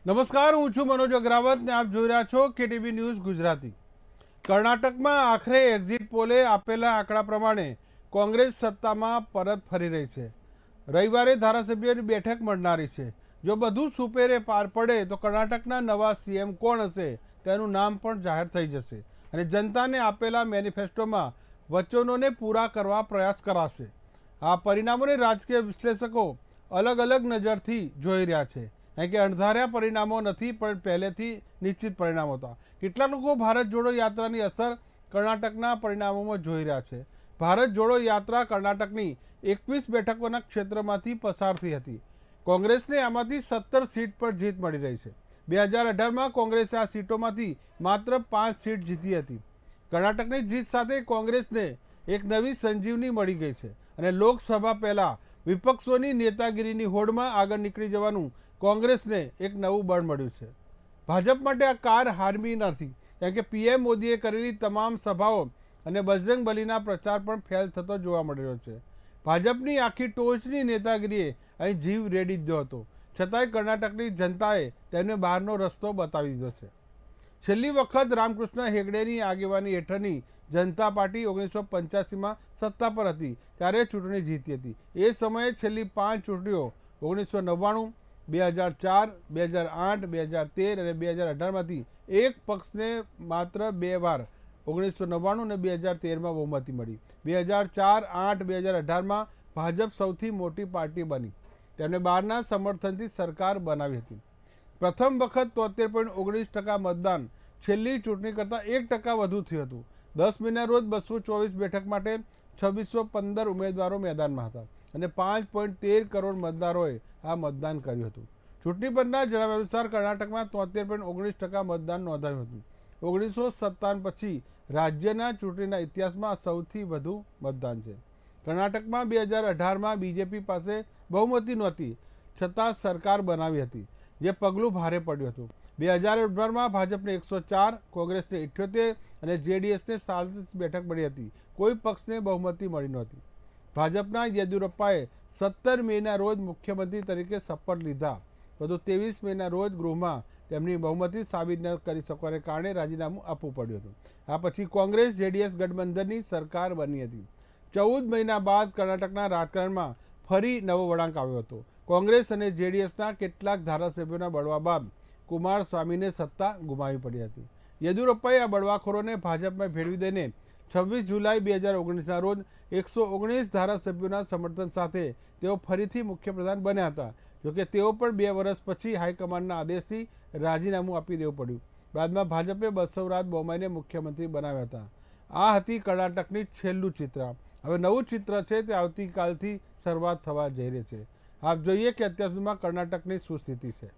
નમસ્કાર, હું છું મનોજ અગ્રાવત ને આપ જોઈ રહ્યા છો કેટીવી ન્યૂઝ ગુજરાતી। કર્ણાટકમાં આખરે એક્ઝિટ પોલે આપેલા આંકડા પ્રમાણે કોંગ્રેસ સત્તામાં પરત ફરી રહી છે। રવિવારે ધારાસભ્યોની બેઠક મળનારી છે। જો બધું સુપેરે પાર પડે તો કર્ણાટકના નવા સીએમ કોણ હશે તેનું નામ પણ જાહેર થઈ જશે અને જનતાને આપેલા મેનિફેસ્ટોમાં વચનોને પૂરા કરવા પ્રયાસ કરાશે। આ પરિણામોને રાજકીય વિશ્લેષકો અલગ અલગ નજરથી જોઈ રહ્યા છે, કારણ કે અણધાર્યા પરિણામો નથી પણ પહેલેથી નિશ્ચિત પરિણામો હતા। કેટલાક લોકો ભારત જોડો યાત્રાની અસર કર્ણાટકના પરિણામોમાં જોઈ રહ્યા છે। ભારત જોડો યાત્રા કર્ણાટકની 21 બેઠકોના ક્ષેત્રમાંથી પસાર થઈ હતી। કોંગ્રેસને આમાંથી 17 સીટ પર જીત મળી રહી છે। 2018માં કોંગ્રેસે આ સીટોમાંથી માત્ર 5 સીટ જીતી હતી। કર્ણાટકની જીત સાથે કોંગ્રેસને એક નવી સંજીવની મળી ગઈ છે અને લોકસભા પહેલા વિપક્ષોની નેતાગીરીની હોડમાં આગળ નીકળી જવાનું કોંગ્રેસને એક નવું બળ મળ્યું છે। ભાજપ માટે આ કાર હારમી નથી, કારણ કે પીએમ મોદીએ કરેલી તમામ સભાઓ અને બજરંગ બલીના પ્રચાર પણ ફેલ થતો જોવા મળી રહ્યો છે। ભાજપની આખી ટોચની નેતાગીરીએ અહીં જીવ રેડી દીધો હતો, છતાંય કર્ણાટકની જનતાએ તેમને બહારનો રસ્તો બતાવી દીધો છે। છેલ્લી વખત રામકૃષ્ણ હેગડેની આગેવાની હેઠળની જનતા પાર્ટી 1985માં સત્તા પર હતી ત્યારે ચૂંટણી જીતી હતી। એ સમયે છેલ્લી 5 ચૂંટણીઓ 1999, 2004, 2008, 2013 અને 2018માંથી એક પક્ષને માત્ર 2 વાર 1999 અને 2013માં બહુમતી મળી। 2004, 8, 2018માં ભાજપ સૌથી મોટી પાર્ટી બની। તેમણે બહારના સમર્થનથી સરકાર બનાવી હતી। પ્રથમ વખત 73.19% મતદાન છેલ્લી ચૂંટણી કરતાં 1% વધુ થયું હતું। 10 મેના રોજ 224 બેઠક માટે 2615 ઉમેદવારો મેદાનમાં હતા અને 5.13 કરોડ મતદારોએ આ મતદાન કર્યું હતું। ચૂંટણી પંચના જણાવ્યા અનુસાર કર્ણાટકમાં 73.19% મતદાન નોંધાયું હતું। 1957 પછી રાજ્યના ચૂંટણીના ઇતિહાસમાં સૌથી વધુ મતદાન છે। કર્ણાટકમાં 2018માં બીજેપી પાસે બહુમતી નહોતી, છતાં સરકાર બનાવી હતી, જે પગલું ભારે પડ્યું હતું। 2018માં ભાજપને 104, કોંગ્રેસને 78 અને જેડીએસને 37 બેઠક મળી હતી। કોઈ પક્ષને બહુમતી મળી નહોતી। ભાજપના યેદુરપ્પાએ 17 મેના રોજ મુખ્યમંત્રી તરીકે શપથ લીધા, પરંતુ 23 મેના રોજ ગૃહમાં તેમની બહુમતી સાબિત ન કરી શકવાને કારણે રાજીનામું આપવું પડ્યું હતું। આ પછી કોંગ્રેસ જેડીએસ ગઠબંધનની સરકાર બની હતી। 14 મહિના બાદ કર્ણાટકના રાજકારણમાં ફરી નવો વળાંક આવ્યો હતો। કોંગ્રેસ અને જેડીએસના કેટલાક ધારાસભ્યોના બળવા બાદ કુમારસ્વામીને સત્તા ગુમાવી પડી હતી। યેદુરપ્પાએ આ બળવાખોરોને ભાજપમાં ભેળવી દઈને 26 જુલાઈ 2019ના રોજ 119 ધારાસભ્યોના સમર્થન સાથે તેઓ ફરીથી મુખ્યપ્રધાન બન્યા હતા। જોકે તેઓ પણ 2 વર્ષ પછી હાઈકમાન્ડના આદેશથી રાજીનામું આપી દેવું પડ્યું। બાદમાં ભાજપે બસવરાજ બોમ્માઈને મુખ્યમંત્રી બનાવ્યા હતા। આ હતી કર્ણાટકની છેલ્લું ચિત્ર। હવે નવું ચિત્ર છે તે આવતીકાલથી શરૂઆત થવા જઈ રહી છે। આપ જોઈએ કે અત્યાર સુધીમાં કર્ણાટકની શું સ્થિતિ છે।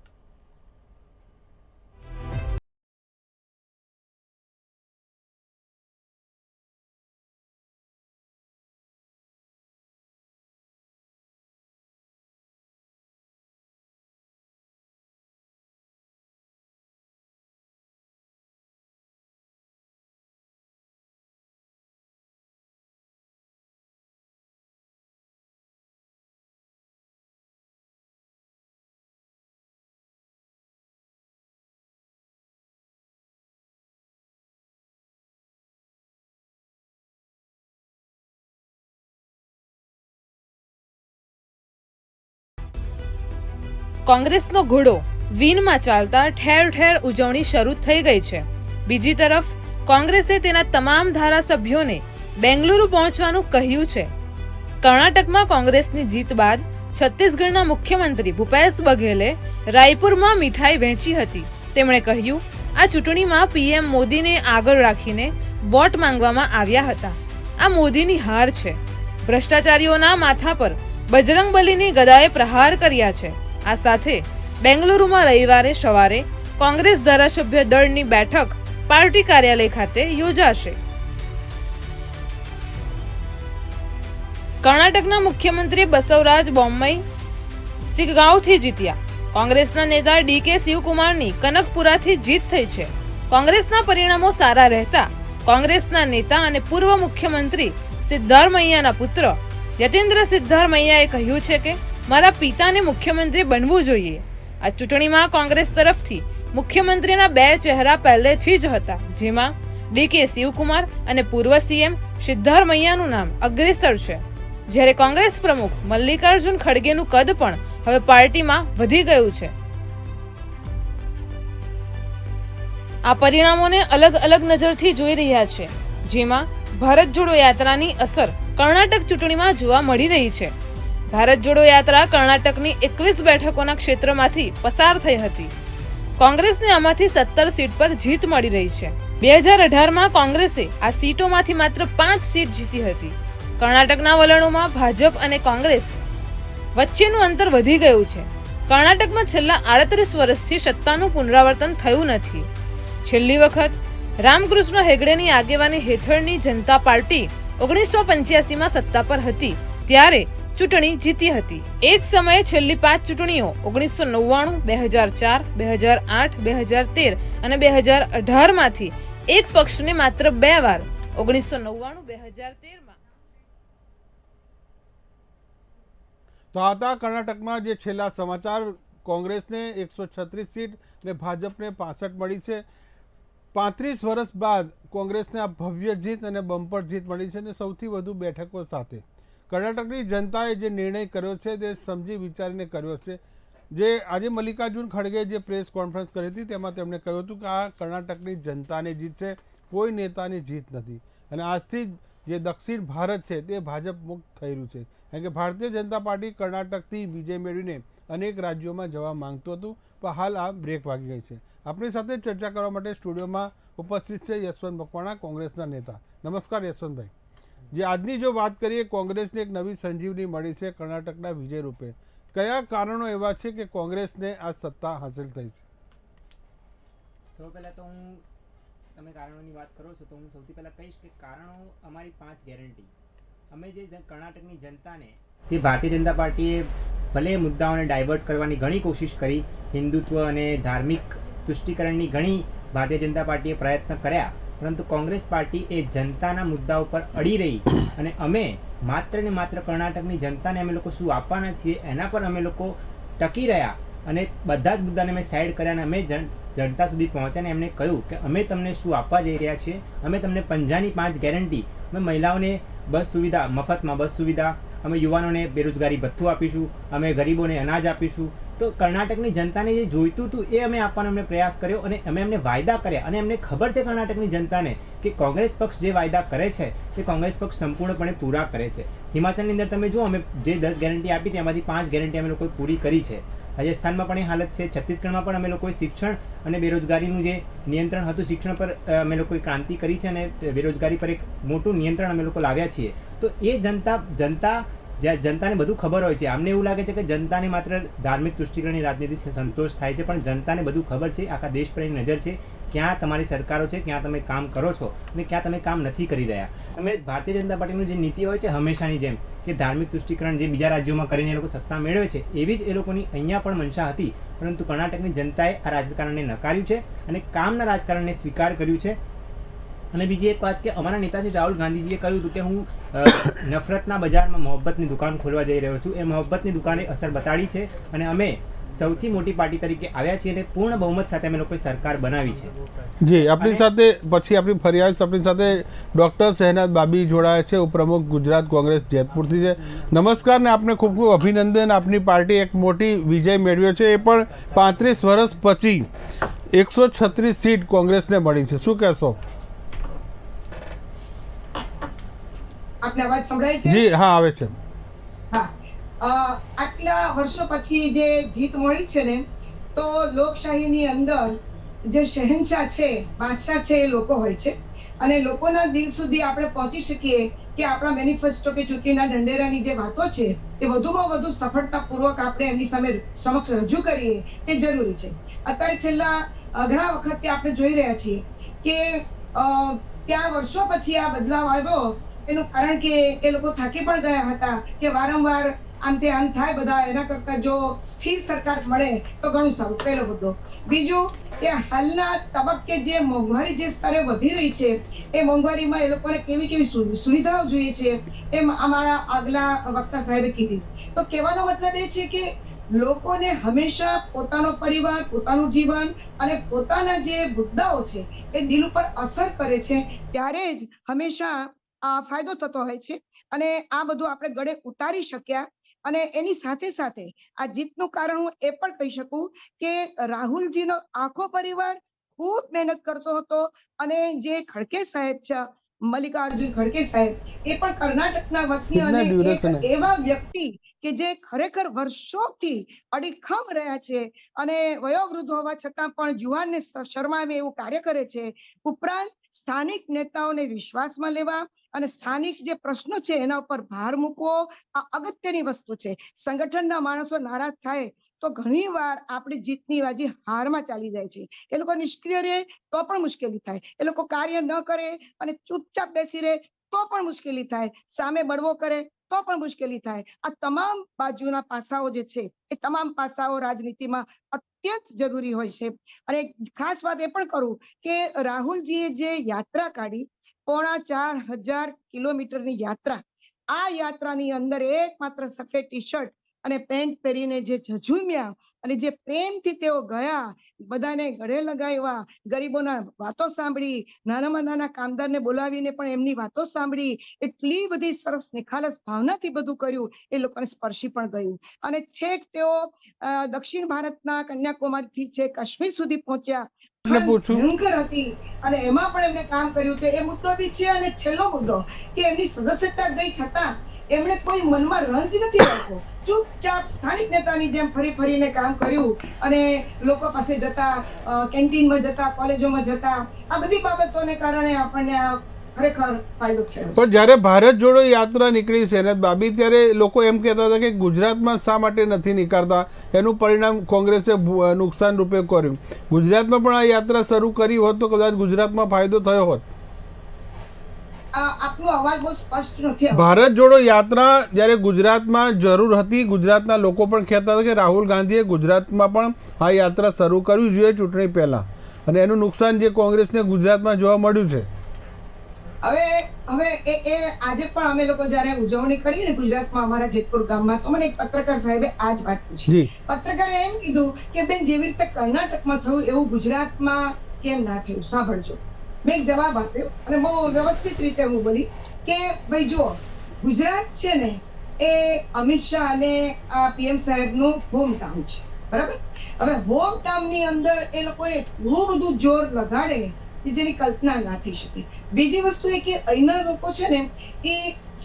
કોંગ્રેસનો ઘોડો વીનમાં ચાલતા ઠેર ઠેર ઉજવણી શરૂ થઈ ગઈ છે। બીજી તરફ કોંગ્રેસે તેના તમામ ધારાસભ્યોને બેંગલુરુ પહોંચવાનું કહ્યું છે। કર્ણાટકમાં કોંગ્રેસની જીત બાદ છત્તીસગઢના મુખ્યમંત્રી ભૂપેશ બઘેલે રાયપુરમાં મીઠાઈ વહેંચી હતી। તેમણે કહ્યું, આ ચૂંટણીમાં પીએમ મોદીને આગળ રાખીને વોટ માંગવામાં આવ્યા હતા। આ મોદીની હાર છે। ભ્રષ્ટાચારીઓના માથા પર બજરંગ બલીની ગદાએ પ્રહાર કર્યા છે। આ સાથે બેંગલુરુમાં રવિવારે સવારે કોંગ્રેસ ધારાસભ્ય દળની બેઠક પાર્ટી કાર્યાલય ખાતે યોજાશે। કર્ણાટકના મુખ્યમંત્રી બસવરાજ બોમ્માઈ સિગગાંવથી જીત્યા। કોંગ્રેસના નેતા ડીકે શિવકુમારની કનકપુરાથી જીત થઈ છે। કોંગ્રેસના પરિણામો સારા રહેતા કોંગ્રેસના નેતા અને પૂર્વ મુખ્યમંત્રી સિદ્ધારમૈયાના પુત્ર યતેન્દ્ર સિદ્ધારમૈયાએ કહ્યું છે કે મારા પિતાને મુખ્યમંત્રી બનવું જોઈએ। આ ચૂંટણીમાં કોંગ્રેસ તરફથી મુખ્યમંત્રીના બે ચહેરા પહેલેથી જ હતા, જેમાં ડીકે શિવકુમાર અને પૂર્વ સીએમ સિદ્ધારમૈયાનું નામ અગ્રેસર છે, જ્યારે કોંગ્રેસ પ્રમુખ મલ્લિકાર્જુન ખડગેનું કદ પણ હવે પાર્ટીમાં વધી ગયું છે. આ પરિણામોને અલગ અલગ નજરથી જોઈ રહ્યા છે, જેમાં ભારત જોડો યાત્રાની અસર કર્ણાટક ચૂંટણીમાં જોવા મળી રહી છે. ભારત જોડો યાત્રા કર્ણાટકની 21 બેઠકોના ક્ષેત્રમાંથી પસાર થઈ હતી. કોંગ્રેસને આમાંથી 17 સીટ પર જીત મળી રહી છે. 2018માં કોંગ્રેસે આ સીટોમાંથી માત્ર 5 સીટ જીતી હતી. કર્ણાટકના વલણોમાં ભાજપ અને કોંગ્રેસ વચ્ચેનું અંતર વધી ગયું છે. કર્ણાટકમાં છેલ્લા 38 વર્ષથી સત્તાનું પુનરાવર્તન થયું નથી. છેલ્લી વખત રામકૃષ્ણ હેગડેની આગેવાની હેઠળની જનતા પાર્ટી 1985માં સત્તા પર હતી, ત્યારે ચૂંટણી જીતી હતી. એ જ સમયે છેલ્લી 5 ચૂંટણીઓ 1999, 2004, 2008, 2013 અને 2018માંથી એક પક્ષને માત્ર 2 વાર 1999, 2013માં. તો આ હતા કર્ણાટકમાં જે છેલ્લા સમાચાર. કોંગ્રેસને 136 સીટ અને ભાજપને 65 મળી છે. 35 વર્ષ બાદ કોંગ્રેસને આ ભવ્ય જીત અને બમ્પર જીત મળી છે, અને સૌથી વધુ બેઠકો સાથે. કર્ણાટકની જનતાએ જે નિર્ણય કર્યો છે તે સમજી વિચારીને કર્યો છે. જે આજે મલ્લિકાર્જુન ખડગે જે પ્રેસ કોન્ફરન્સ કરી હતી તેમાં તેમણે કહ્યું હતું કે આ કર્ણાટકની જનતાની જીત છે, કોઈ નેતાની જીત નથી. અને આજથી જે દક્ષિણ ભારત છે તે ભાજપ મુક્ત થઈ રહ્યું છે, કારણ કે ભારતીય જનતા પાર્ટી કર્ણાટકથી વિજય મેળવીને અનેક રાજ્યોમાં જવા માંગતું હતું, પણ હાલ આ બ્રેક વાગી ગઈ છે. આપણી સાથે ચર્ચા કરવા માટે સ્ટુડિયોમાં ઉપસ્થિત છે યશવંત મકવાણા, કોંગ્રેસના નેતા. નમસ્કાર યશવંતભાઈ. જે આજની જો વાત કરીએ, કોંગ્રેસને એક નવી સંજીવની મળી છે કર્ણાટકના વિજય રૂપે. કયા કારણો એવા છે કે કોંગ્રેસને આ સત્તા હાંસલ થઈ છે? સૌ પહેલાં તો તમે કારણોની વાત કરો છો તો હું સૌથી પહેલાં કહીશ કે કારણો અમારી 5 ગેરંટી. અમે જે કર્ણાટકની જનતાને, જે ભારતીય જનતા પાર્ટીએ ભલે મુદ્દાઓને ડાયવર્ટ કરવાની ઘણી કોશિશ કરી, હિન્દુત્વ અને ધાર્મિક તુષ્ટિકરણની ઘણી ભારતીય જનતા પાર્ટીએ પ્રયત્ન કર્યા, પરંતુ કોંગ્રેસ પાર્ટી એ જનતાના મુદ્દાઓ પર અડી રહી. અને અમે માત્ર ને માત્ર કર્ણાટકની જનતાને અમે લોકો શું આપવાના છીએ એના પર અમે લોકો ટકી રહ્યા, અને બધા જ મુદ્દાને અમે સાઈડ કર્યા અને અમે જનતા સુધી પહોંચ્યા અને એમને કહ્યું કે અમે તમને શું આપવા જઈ રહ્યા છીએ. અમે તમને 5 ગેરંટી, અમે મહિલાઓને બસ સુવિધા, મફતમાં બસ સુવિધા, અમે યુવાનોને બેરોજગારી ભથ્થું આપીશું, અમે ગરીબોને અનાજ આપીશું. તો કર્ણાટકની જનતાને જે જોઈતું હતું એ અમે આપવાનો અમને પ્રયાસ કર્યો, અને અમે એમને વાયદા કર્યા. અને અમને ખબર છે કર્ણાટકની જનતાને કે કોંગ્રેસ પક્ષ જે વાયદા કરે છે તે કોંગ્રેસ પક્ષ સંપૂર્ણપણે પૂરા કરે છે. હિમાચલની અંદર તમે જુઓ, અમે જે 10 ગેરંટી આપી તેમાંથી 5 ગેરંટી અમે લોકોએ પૂરી કરી છે. રાજસ્થાનમાં પણ એ હાલત છે. છત્તીસગઢમાં પણ અમે લોકોએ શિક્ષણ અને બેરોજગારીનું જે નિયંત્રણ હતું, શિક્ષણ પર અમે લોકોએ ક્રાંતિ કરી છે અને બેરોજગારી પર એક મોટું નિયંત્રણ અમે લોકો લાવ્યા છીએ. તો એ જનતાને બધું ખબર હોય છે. અમને એવું લાગે છે કે જનતાને માત્ર ધાર્મિક તુષ્ટિકરણની રાજનીતિ સંતોષ થાય છે, પણ જનતાને બધું ખબર છે. આખા દેશ પર એની નજર છે ક્યાં તમારી સરકારો છે, ક્યાં તમે કામ કરો છો અને ક્યાં તમે કામ નથી કરી રહ્યા. તમે ભારતીય જનતા પાર્ટીનું જે નીતિ હોય છે હંમેશાની જેમ કે ધાર્મિક તુષ્ટિકરણ જે બીજા રાજ્યોમાં કરીને એ લોકો સત્તા મેળવે છે, એવી જ એ લોકોની અહીંયા પણ મંશા હતી. પરંતુ કર્ણાટકની જનતાએ આ રાજકારણને નકાર્યું છે અને કામના રાજકારણને સ્વીકાર કર્યું છે. અને બીજી એક વાત કે અમારા નેતા શ્રી રાહુલ ગાંધીજીએ કહ્યું હતું કે હું નફરતના બજારમાં મોહબ્બતની દુકાન ખોલવા જઈ રહ્યો છું. એ મોહબ્બતની દુકાને અસર બતાડી છે અને અમે સૌથી મોટી પાર્ટી તરીકે આવ્યા છીએ અને પૂર્ણ બહુમત સાથે અમે લોકોએ સરકાર બનાવી છે. જી, આપણી સાથે પછી આપણી ફરિયાદ, આપણી સાથે ડૉક્ટર શહેનાઝ બાબી જોડાયા છે, ઉપપ્રમુખ ગુજરાત કોંગ્રેસ જેતપુરથી છે. નમસ્કાર ને આપને ખૂબ ખૂબ અભિનંદન. આપની પાર્ટી એક મોટી વિજય મેળવ્યો છે, એ પણ 35 વર્ષ પછી 136 સીટ કોંગ્રેસને મળી છે. શું કહેશો? આપને અવાજ સંભળાય છે? જી હા, આવે છે. હા, આટલા વર્ષો પછી જે જીત મળી છે ને, તો લોકશાહીની અંદર જે શહેનશાહ છે, બાદશાહ છે, એ લોકો હોય છે. અને લોકોના દિલ સુધી આપણે પહોંચી શકીએ કે આપણા મેનિફેસ્ટો કે ચૂંટણીના ઢંઢેરાની જે વાતો છે એ વધુમાં વધુ સફળતાપૂર્વક આપણે એમની સમક્ષ રજૂ કરીએ તે જરૂરી છે. અત્યારે છેલ્લા ઘણા વખતથી આપણે જોઈ રહ્યા છીએ કે ત્યાં વર્ષો પછી આ બદલાવ આવ્યો. એનું કારણ કે એ લોકો થાકી પણ ગયા હતા કે વારંવાર આમ થાય બધા. એના કરતા જો સ્થિર સરકાર મળે તો ઘણું સારું, પહેલો મુદ્દો. બીજું કે હાલના તબક્કે જે મોંઘવારી જે સ્તરે વધી રહી છે એ મોંઘવારીમાં એ લોકોને કેવી સુવિધાઓ જોઈએ છે એમ અમારા આગલા વક્તા સાહેબે કીધી. તો કહેવાનો મતલબ એ છે કે લોકોને હંમેશા પોતાનો પરિવાર, પોતાનું જીવન અને પોતાના જે મુદ્દાઓ છે એ દિલ ઉપર અસર કરે છે, ત્યારે જ હંમેશા ફાયદો થતો હોય છે. અને આ બધું આપણે ગળે ઉતારી શક્યા. અને એની સાથે સાથે આ જીતનું કારણ હું એ પણ કહી શકું કે રાહુલજીનો આખો પરિવાર ખૂબ મહેનત કરતો હતો. અને જે ખડકે સાહેબ છે, મલ્લિકાર્જુન ખડકે સાહેબ, એ પણ કર્ણાટકના વતની અને એક એવા વ્યક્તિ કે જે ખરેખર વર્ષોથી અડીખમ રહ્યા છે અને વયોવૃદ્ધ હોવા છતાં પણ યુવાનને શરમાવે એવું કાર્ય કરે છે. ઉપરાંત સ્થાનિક નેતાઓને વિશ્વાસમાં લેવા અને સ્થાનિક જે પ્રશ્નો છે એના ઉપર ભાર મૂકવો આ અગત્યની વસ્તુ છે. સંગઠનના માણસો નારાજ થાય તો ઘણી વાર આપણી જીતની બાજી હારમાં ચાલી જાય છે. એ લોકો નિષ્ક્રિય રહે તો પણ મુશ્કેલી થાય, એ લોકો કાર્ય ન કરે અને ચૂપચાપ બેસી રહે તો પણ મુશ્કેલી થાય, સામે બળવો કરે તો પણ મુશ્કેલી થાય. આ તમામ બાજુના પાસાઓ જે છે એ તમામ પાસાઓ રાજનીતિમાં અત્યંત જરૂરી હોય છે. અને ખાસ વાત એ પણ કરું કે રાહુલજીએ જે યાત્રા કાઢી, 4,500 કિલોમીટરની યાત્રા, આ યાત્રાની અંદર એકમાત્ર સફેદ ટી શર્ટ અને પેન્ટ પહેરીને જે ઝઝુમ્યા અને જે પ્રેમથી તેઓ ગયા, બધાને ગળે લગાવ્યા, ગરીબોના વાતો સાંભળી, નાનામાં નાના કામદારને બોલાવીને પણ એમની વાતો સાંભળી, એટલી બધી સરસ નિખાલસ ભાવનાથી બધું કર્યું, એ લોકોને સ્પર્શી પણ ગયું. અને છેક તેઓ દક્ષિણ ભારતના કન્યાકુમારીથી છે કાશ્મીર સુધી પહોંચ્યા. ભયંકર હતી અને એમાં પણ એમને કામ કર્યું. તો એ મુદ્દો બી છે. અને છેલ્લો મુદ્દો કે એમની સદસ્યતા ગઈ છતાં એમણે કોઈ મનમાં રંજ નથી રાખ્યો, ચૂપચાપ સ્થાનિક નેતાની જેમ ફરી ફરીને કામ કર્યું અને લોકો પાસે જતા, કેન્ટીનમાં જતા, કોલેજોમાં જતા, આ બધી બાબતોને કારણે આપણને આ ખરેખર ફાયદો થયો. પણ જ્યારે ભારત જોડો યાત્રા નીકળી છે બાબી, ત્યારે લોકો એમ કહેતા હતા કે ગુજરાતમાં શા માટે નથી નીકળતા, એનું પરિણામ કોંગ્રેસે નુકસાન રૂપે કર્યું. ગુજરાતમાં પણ આ યાત્રા શરૂ કરી હોત તો કદાચ ગુજરાતમાં ફાયદો થયો હોત. આપનો અવાજ બહુ સ્પષ્ટ નથી. ભારત જોડો યાત્રા જ્યારે ગુજરાતમાં જરૂર હતી, ગુજરાતના લોકો પણ કહેતા હતા કે રાહુલ ગાંધીએ ગુજરાતમાં પણ આ યાત્રા શરૂ કરવી જોઈએ ચૂંટણી પહેલા, અને એનું નુકસાન જે કોંગ્રેસને ગુજરાતમાં જોવા મળ્યું છે. હવે એ આજે પણ અમે લોકો જયારે ઉજવણી કરી ને ગુજરાતમાં અમારા જેતપુર ગામમાં, તો મને એક પત્રકાર સાહેબે આ જ વાત પૂછી. પત્રકારે એમ કીધું કે બેન, જેવી રીતે કર્ણાટકમાં થયું એવું ગુજરાતમાં કેમ ના થયું? સાંભળજો. મેં એક જવાબ આપ્યો અને બહુ વ્યવસ્થિત રીતે હું બોલી કે ભાઈ જુઓ, ગુજરાત છે ને એ અમિત શાહ અને PM સાહેબનું હોમ ટાઉન છે, બરાબર? હવે હોમ ટાઉન ની અંદર એ લોકોએ એટલું બધું જોર લગાડે કે જેની કલ્પના ના થઈ શકે. બીજી વસ્તુ એ કે અહીંના લોકો છે ને એ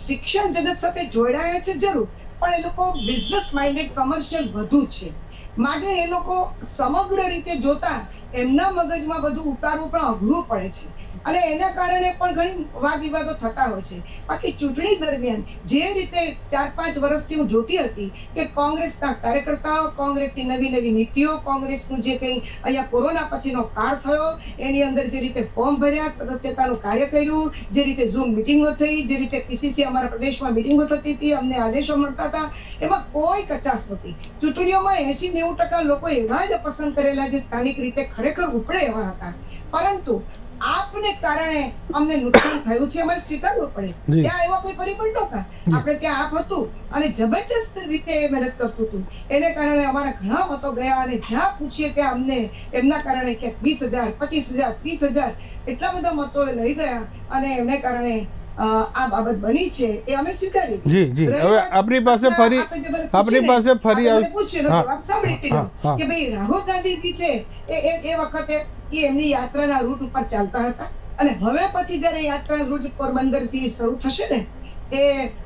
શિક્ષણ જગત સાથે જોડાયા છે જરૂર, પણ એ લોકો બિઝનેસ માઇન્ડેડ, કમર્શિયલ વધુ છે. માટે એ લોકો સમગ્ર રીતે જોતા એમના મગજમાં બધું ઉતારવું પણ અઘરું પડે છે અને એના કારણે પણ ઘણી વાદ વિવાદો થતા હોય છે. બાકી ચૂંટણી દરમિયાન જે રીતે 4-5 વર્ષથી હું જોતી હતી કે કોંગ્રેસના કાર્યકર્તાઓ, કોંગ્રેસની નવી નવી નીતિઓ, કોંગ્રેસનું જે કંઈ અહીંયા કોરોના પછીનો કાળ થયો એની અંદર જે રીતે ફોર્મ ભર્યા, સદસ્યતાનું કાર્ય કર્યું, જે રીતે ઝૂમ મિટિંગો થઈ, જે રીતે PCC અમારા પ્રદેશમાં મિટિંગો થતી હતી, અમને આદેશો મળતા હતા, એમાં કોઈ કચાશ નહોતી. ચૂંટણીઓમાં 80-90% લોકો એવા જ પસંદ કરેલા જે સ્થાનિક રીતે ખરેખર ઉપડે એવા હતા. પરંતુ આપને કારણે અમને નુકસાન થયું છે, અમારે સ્વીકારવું પડે. ત્યાં એવા કોઈ પરિબળ નહોતા, આપણે ત્યાં આપ હતું અને જબરજસ્ત રીતે મહેનત કરતું હતું. એને કારણે અમારા ઘણા મતો ગયા અને જ્યાં પૂછીએ ત્યાં અમને એમના કારણે કે 20,000, 25,000, 30,000 એટલા બધા મતો લઈ ગયા અને એમને કારણે આ બાબત બની છે એ અમે સ્વીકારી છે. જી જી. હવે આપણી પાસે ફરી પૂછ્યું જવાબ સાંભળી લીધો કે ભાઈ રાહુલ ગાંધી છે એ વખતે એમની યાત્રાના રૂટ ઉપર ચાલતા હતા અને હવે પછી જયારે યાત્રા રૂટ પોરબંદર થી શરૂ થશે ને, એ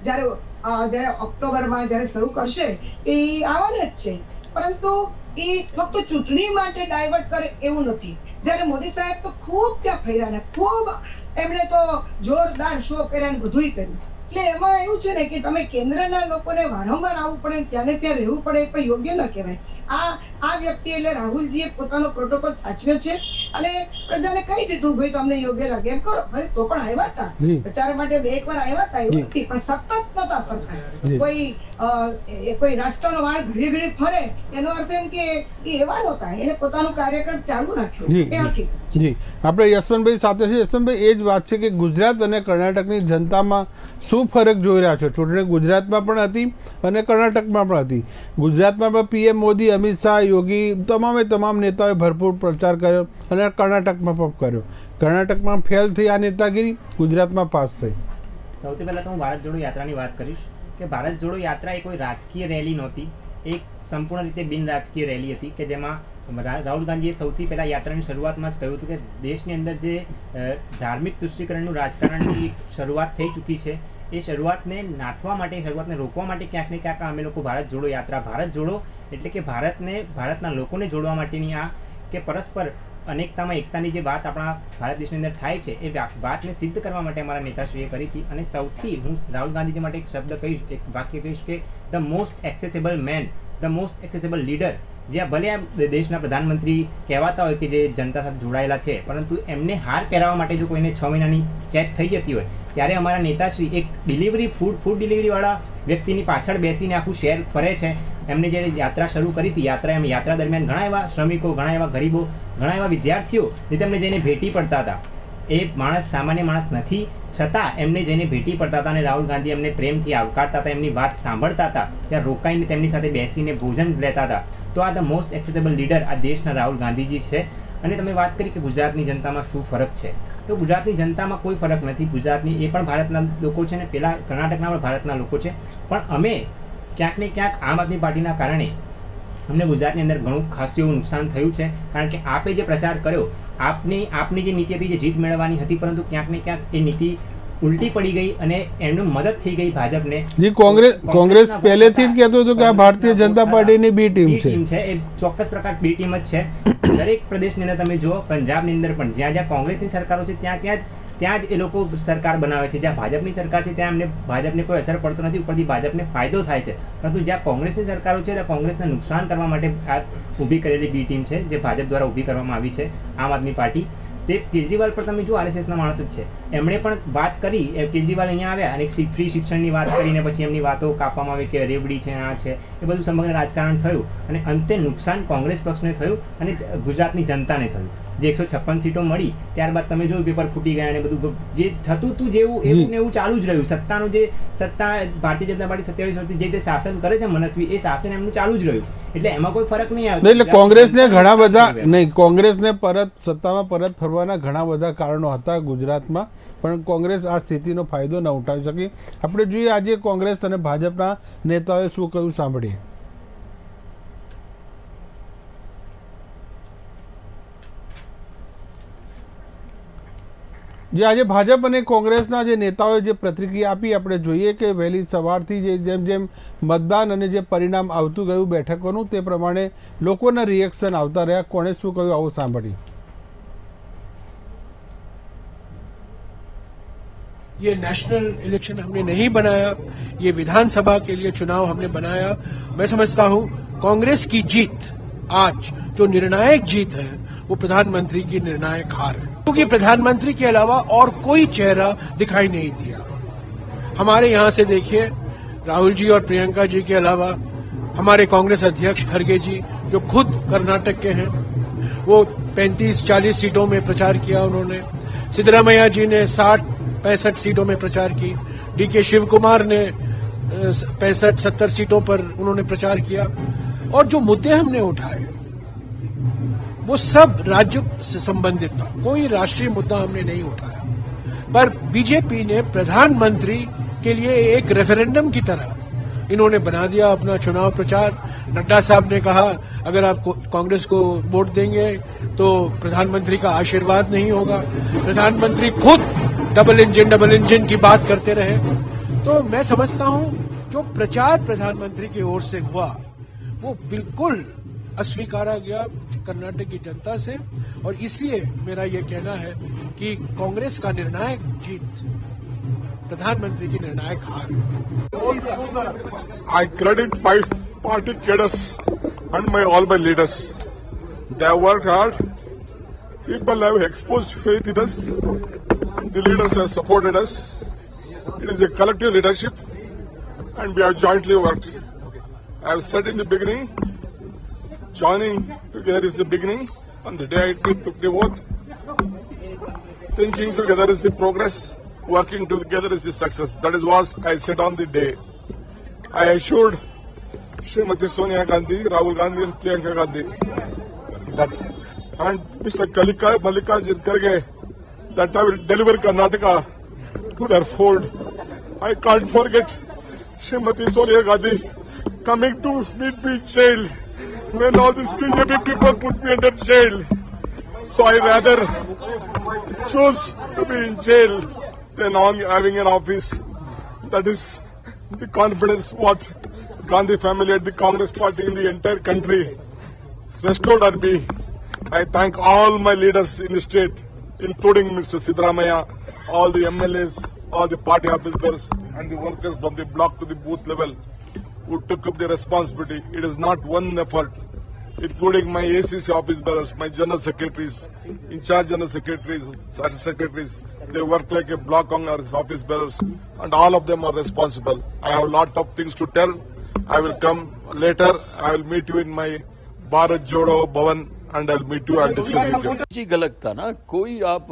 જયારે ઓક્ટોબરમાં જયારે શરૂ કરશે એ આવવાના જ છે. પરંતુ એ ફક્ત ચૂંટણી માટે ડાયવર્ટ કરે એવું નથી. જયારે મોદી સાહેબ તો ખૂબ ત્યાં ફર્યા ને ખૂબ એમણે તો જોરદાર શો કર્યા ને બધુંય કર્યું. એટલે એમાં એવું છે ને કે તમે કેન્દ્રના લોકોને વારંવાર આવવું પડે, ત્યાં ને ત્યાં રહેવું પડે, પણ યોગ્ય ન કહેવાય. આ વ્યક્તિ એટલે રાહુલજીએ પોતાનો પ્રોટોકોલ સાચવ્યો છે અને પ્રજાને કહી દીધું ભાઈ તમને યોગ્ય લાગે એમ કરો. ભલે તો પણ આવ્યા હતા પ્રચાર માટે, 2 વાર આવ્યા હતા એવું નથી, પણ સતત નહોતા ફરતા. કોઈ રાષ્ટ્રનો વાળ ઘડી ઘડી ફરે એનો અર્થ એમ કે એ એવા નહોતા, એને પોતાનું કાર્યક્રમ ચાલુ રાખ્યું. એ હકીકત. જી, આપણે યશવંતભાઈ સાથે છે. યશવંતભાઈ, એ જ વાત છે કે ગુજરાત અને કર્ણાટકની જનતામાં શું શું ફરક જોઈ રહ્યા છો? ચૂંટણી ગુજરાતમાં પણ હતી અને કર્ણાટકમાં પણ હતી. ગુજરાતમાં પણ પીએમ મોદી, અમિત શાહ, યોગી તમામ નેતાઓએ ભરપૂર પ્રચાર કર્યો અને કર્ણાટકમાં પણ કર્યો. કર્ણાટકમાં ફેલ થઈ આ નેતાગીરી, ગુજરાતમાં પાસ થઈ. સૌથી પહેલાં તો હું ભારત જોડો યાત્રાની વાત કરીશ કે ભારત જોડો યાત્રા એ કોઈ રાજકીય રેલી નહોતી, એક સંપૂર્ણ રીતે બિન રાજકીય રેલી હતી કે જેમાં રાહુલ ગાંધીએ સૌથી પહેલાં યાત્રાની શરૂઆતમાં જ કહ્યું હતું કે દેશની અંદર જે ધાર્મિક તુષ્ટિકરણનું રાજકારણની શરૂઆત થઈ ચૂકી છે એ શરૂઆતને નાથવા માટે, શરૂઆતને રોકવા માટે ક્યાંક ને ક્યાંક અમે લોકો ભારત જોડો યાત્રા, ભારત જોડો એટલે કે ભારતના લોકોને જોડવા માટેની આ કે પરસ્પર અનેકતામાં એકતાની જે વાત આપણા ભારત દેશની અંદર થાય છે એ વાતને સિદ્ધ કરવા માટે અમારા નેતાશ્રીએ કરી હતી. અને સૌથી હું રાહુલ ગાંધીજી માટે એક શબ્દ કહીશ, એક વાક્ય કહીશ કે the most accessible man, the most accessible leader. જ્યાં ભલે આ દેશના પ્રધાનમંત્રી કહેવાતા હોય કે જે જનતા સાથે જોડાયેલા છે, પરંતુ એમને હાર પહેરાવવા માટે જો કોઈને 6 મહિનાની કેદ થઈ જતી હોય ત્યારે અમારા નેતાશ્રી એક ફૂડ ડિલિવરીવાળા વ્યક્તિની પાછળ બેસીને આખું શહેર ફરે છે. એમને જે યાત્રા શરૂ કરી હતી, યાત્રા દરમિયાન ઘણા એવા શ્રમિકો, ઘણા એવા ગરીબો, ઘણા એવા વિદ્યાર્થીઓ જે તેમને જઈને ભેટી પડતા હતા. એ માણસ સામાન્ય માણસ નથી, છતાં એમને જઈને ભેટી પડતા હતા અને રાહુલ ગાંધી એમને પ્રેમથી આવકારતા હતા, એમની વાત સાંભળતા હતા, ત્યાં રોકાઈને તેમની સાથે બેસીને ભોજન લેતા હતા. તો આ ધ મોસ્ટ એક્સેસેબલ લીડર આ દેશના રાહુલ ગાંધીજી છે. અને તમે વાત કરી કે ગુજરાતની જનતામાં શું ફરક છે, તો ગુજરાતની જનતામાં કોઈ ફરક નથી. ગુજરાતની એ પણ ભારતના લોકો છે ને પેલા કર્ણાટકના પણ ભારતના લોકો છે. પણ અમે ક્યાંક ને ક્યાંક આમ આદમી પાર્ટીના કારણે અમને ગુજરાતની અંદર ઘણું ખાસું એવું નુકસાન થયું છે. કારણ કે આપે જે પ્રચાર કર્યો, આપની જે નીતિ હતી જે જીત મેળવવાની હતી, પરંતુ ક્યાંક ને ક્યાંક એ નીતિ ઉલટી પડી ગઈ અને એમનું મદદ થઈ ગઈ ભાજપને. જી, કોંગ્રેસ પહેલેથી જ કહેતો હતો કે આ ભારતીય જનતા પાર્ટીની બી ટીમ છે. એ ચોક્કસ પ્રકાર બી ટીમ જ છે. દરેક પ્રદેશની અંદર તમે જુઓ, પંજાબની અંદર પણ જ્યાં કોંગ્રેસની સરકારો છે ત્યાં જ એ લોકો સરકાર બનાવે છે. જ્યાં ભાજપની સરકાર છે ત્યાં એમને ભાજપને કોઈ અસર પડતો નથી, ઉપરથી ભાજપને ફાયદો થાય છે. પરંતુ જ્યાં કોંગ્રેસની સરકારો છે ત્યાં કોંગ્રેસને નુકસાન કરવા માટે આ ઊભી કરેલી બી ટીમ છે, જે ભાજપ દ્વારા ઊભી કરવામાં આવી છે, આમ આદમી પાર્ટી. તે કેજરીવાલ પર તમે જો આરએસએસના માણસ જ છે, એમણે પણ વાત કરી. કેજરીવાલ અહીંયા આવ્યા અને ફ્રી શિક્ષણની વાત કરીને પછી એમની વાતો કાપવામાં આવી કે રેવડી છે, આ છે, એ બધું સમગ્ર રાજકારણ થયું અને અંતે નુકસાન કોંગ્રેસ પક્ષને થયું અને ગુજરાતની જનતાને થયું. જે 156 સીટો મળી ત્યારબાદ તમે જોયું પેપર ફૂટી ગયા અને બધું જે થતું હતું જેવું એવું ને એવું ચાલુ જ રહ્યું. સત્તા ભારતીય જનતા પાર્ટી 27 વર્ષથી જે શાસન કરે છે મનસ્વી, એ શાસન એમનું ચાલુ જ રહ્યું. એટલે એમાં કોઈ ફરક નહીં આવ્યો. એટલે કોંગ્રેસને ઘણા બધા કોંગ્રેસને સત્તામાં પરત ફરવાના ઘણા બધા કારણો હતા ગુજરાતમાં, પણ કોંગ્રેસ આ સ્થિતિનો ફાયદો ન ઉઠાવી શકી. આપણે જોઈએ આજે કોંગ્રેસ અને ભાજપના નેતાઓએ શું કહ્યું, સાંભળીએ. જે આજે ભાજપ અને કોંગ્રેસના જે નેતાઓએ જે પ્રતિક્રિયા આપી, આપણે જોઈએ કે વહેલી સવારથી જેમ મતદાન અને જે પરિણામ આવતું ગયું બેઠકોનું, તે પ્રમાણે લોકોના રિએક્શન આવતા રહ્યા. કોણે શું કહ્યું આવું સાંભળીએ. ये नेशनल इलेक्शन हमने नहीं बनाया, ये विधानसभा के लिए चुनाव हमने बनाया. मैं समझता हूं कांग्रेस की जीत आज जो निर्णायक जीत है वो प्रधानमंत्री की निर्णायक हार है, क्योंकि प्रधानमंत्री के अलावा और कोई चेहरा दिखाई नहीं दिया. हमारे यहां से देखिए, राहुल जी और प्रियंका जी के अलावा हमारे कांग्रेस अध्यक्ष खड़गे जी जो खुद कर्नाटक के हैं, वो 35-40 सीटों में प्रचार किया उन्होंने. सिद्धरामैया जी ने 60-65 सीटों में प्रचार की. डीके शिव कुमार ने 65-70 सीटों पर उन्होंने प्रचार किया. और जो मुद्दे हमने उठाए वो सब राज्य से संबंधित था, कोई राष्ट्रीय मुद्दा हमने नहीं उठाया. पर बीजेपी ने प्रधानमंत्री के लिए एक रेफरेंडम की तरह इन्होंने बना दिया अपना चुनाव प्रचार. नड्डा साहब ने कहा अगर आप कांग्रेस को वोट देंगे तो प्रधानमंत्री का आशीर्वाद नहीं होगा. प्रधानमंत्री खुद डबल इंजन की बात करते रहे. तो मैं समझता हूं जो प्रचार प्रधानमंत्री की ओर से हुआ वो बिल्कुल अस्वीकारा गया कर्नाटक की जनता से. और इसलिए मेरा ये कहना है कि कांग्रेस का निर्णायक जीत प्रधानमंत्री की निर्णायक हार. I credit my party cadres and all my leaders. They have worked hard. People have exposed faith in us. The leaders have supported us. It is a collective leadership and we have jointly worked. I have said in the beginning, joining together is the beginning. On the day I took the vote, thinking together is the progress. working together is a success. That is what I said on the day. I assured Srimati Sonia Gandhi, Rahul Gandhi and Priyanka Gandhi that, and Mr. Mallikarjun Kharge, that I will deliver Karnataka to their fold. I can't forget Srimati Sonia Gandhi coming to meet me in jail when all these BJP people put me under jail. So I rather choose to be in jail than having an office. That is the confidence what Gandhi family and the Congress party in the entire country restored at me. I thank all my leaders in the state, including Mr. Siddaramaiah, all the MLAs, all the party officers and the workers from the block to the booth level who took up the responsibility. It is not one effort, including my ACC office bearers, my general secretaries, in charge general secretaries, secretaries. They work like a block on our office bearers, and all of them are responsible. I have a lot of things to tell. I will come later. I will meet you in my Bharat Jodo Bhavan, and I'll meet you and discuss with you. जी गलत था ना, कोई आप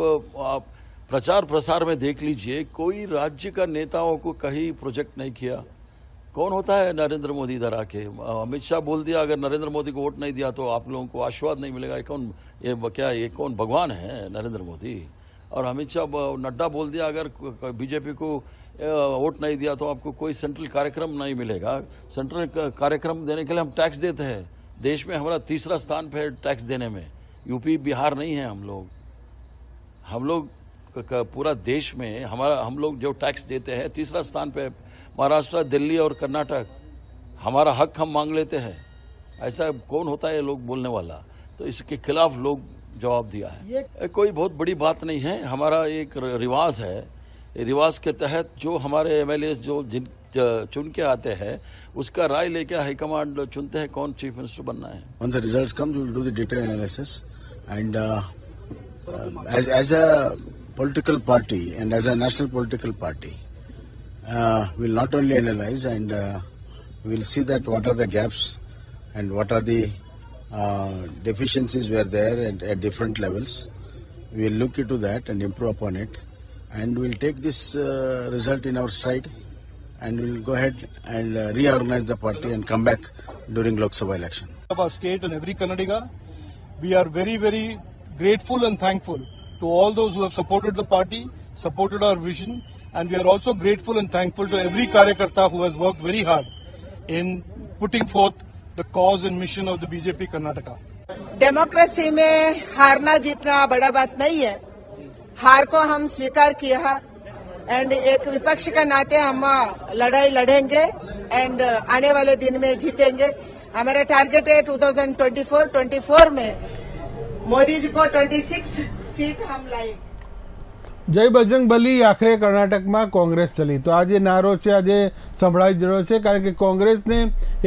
प्रचार प्रसार में देख लीजिए, कोई राज्य का नेताओं को कहीं प्रोजेक्ट नहीं किया। कौन होता है नरेंद्र मोदी इधर आके? अमित शाह बोल दिया अगर नरेंद्र मोदी को वोट नहीं दिया तो आप लोगों को आशीर्वाद नहीं मिलेगा। ये कौन भगवान है नरेंद्र मोदी? और अमित शाह नड्डा बोल दिया अगर बीजेपी को वोट नहीं दिया तो आपको कोई सेंट्रल कार्यक्रम नहीं मिलेगा। सेंट्रल कार्यक्रम देने के लिए हम टैक्स देते हैं। देश में हमारा तीसरा स्थान पे टैक्स देने में, यूपी बिहार नहीं है। हम लोग पूरा देश में हम लोग जो टैक्स देते हैं तीसरा स्थान पे महाराष्ट्र, दिल्ली और कर्नाटक। हमारा हक हम मांग लेते हैं। ऐसा कौन होता है लोग बोलने वाला? तो इसके खिलाफ लोग जवाब दिया है। कोई बहुत बड़ी बात नहीं है, हमारा एक रिवाज है। रिवाज के तहत जो हमारे एमएलए जो चुन के आते हैं उसका राय लेके हाईकमांड चुनते हैं कौन चीफ मिनिस्टर बनना है। Once the results come, we will do the detailed analysis, and as a political party and as a national political party, we will not only analyze and we will see that what are the gaps and what are the deficiencies were there at different levels. We will look into that and improve upon it, and we will take this result in our stride, and we will go ahead and reorganize the party and come back during Lok Sabha election. Of our state and every Kannadiga, we are very, very grateful and thankful to all those who have supported the party, supported our vision, and we are also grateful and thankful to every Karyakarta who has worked very hard in putting forth the cause and mission of the BJP Karnataka. Democracy में हारना जीतना बड़ा बात नहीं है। हार को हम स्वीकार किया है एंड एक विपक्ष के नाते हम लड़ाई लड़ेंगे एंड आने वाले दिन में जीतेंगे। हमारा टारगेट है 2024 में मोदी जी को 26 सीट हम लाएंगे। જય બજરંગ બલી આખરે કર્ણાટકમાં કોંગ્રેસ ચલી તો આ જે નારો છે આજે સંભળાવી રહ્યો છે કારણ કે કોંગ્રેસને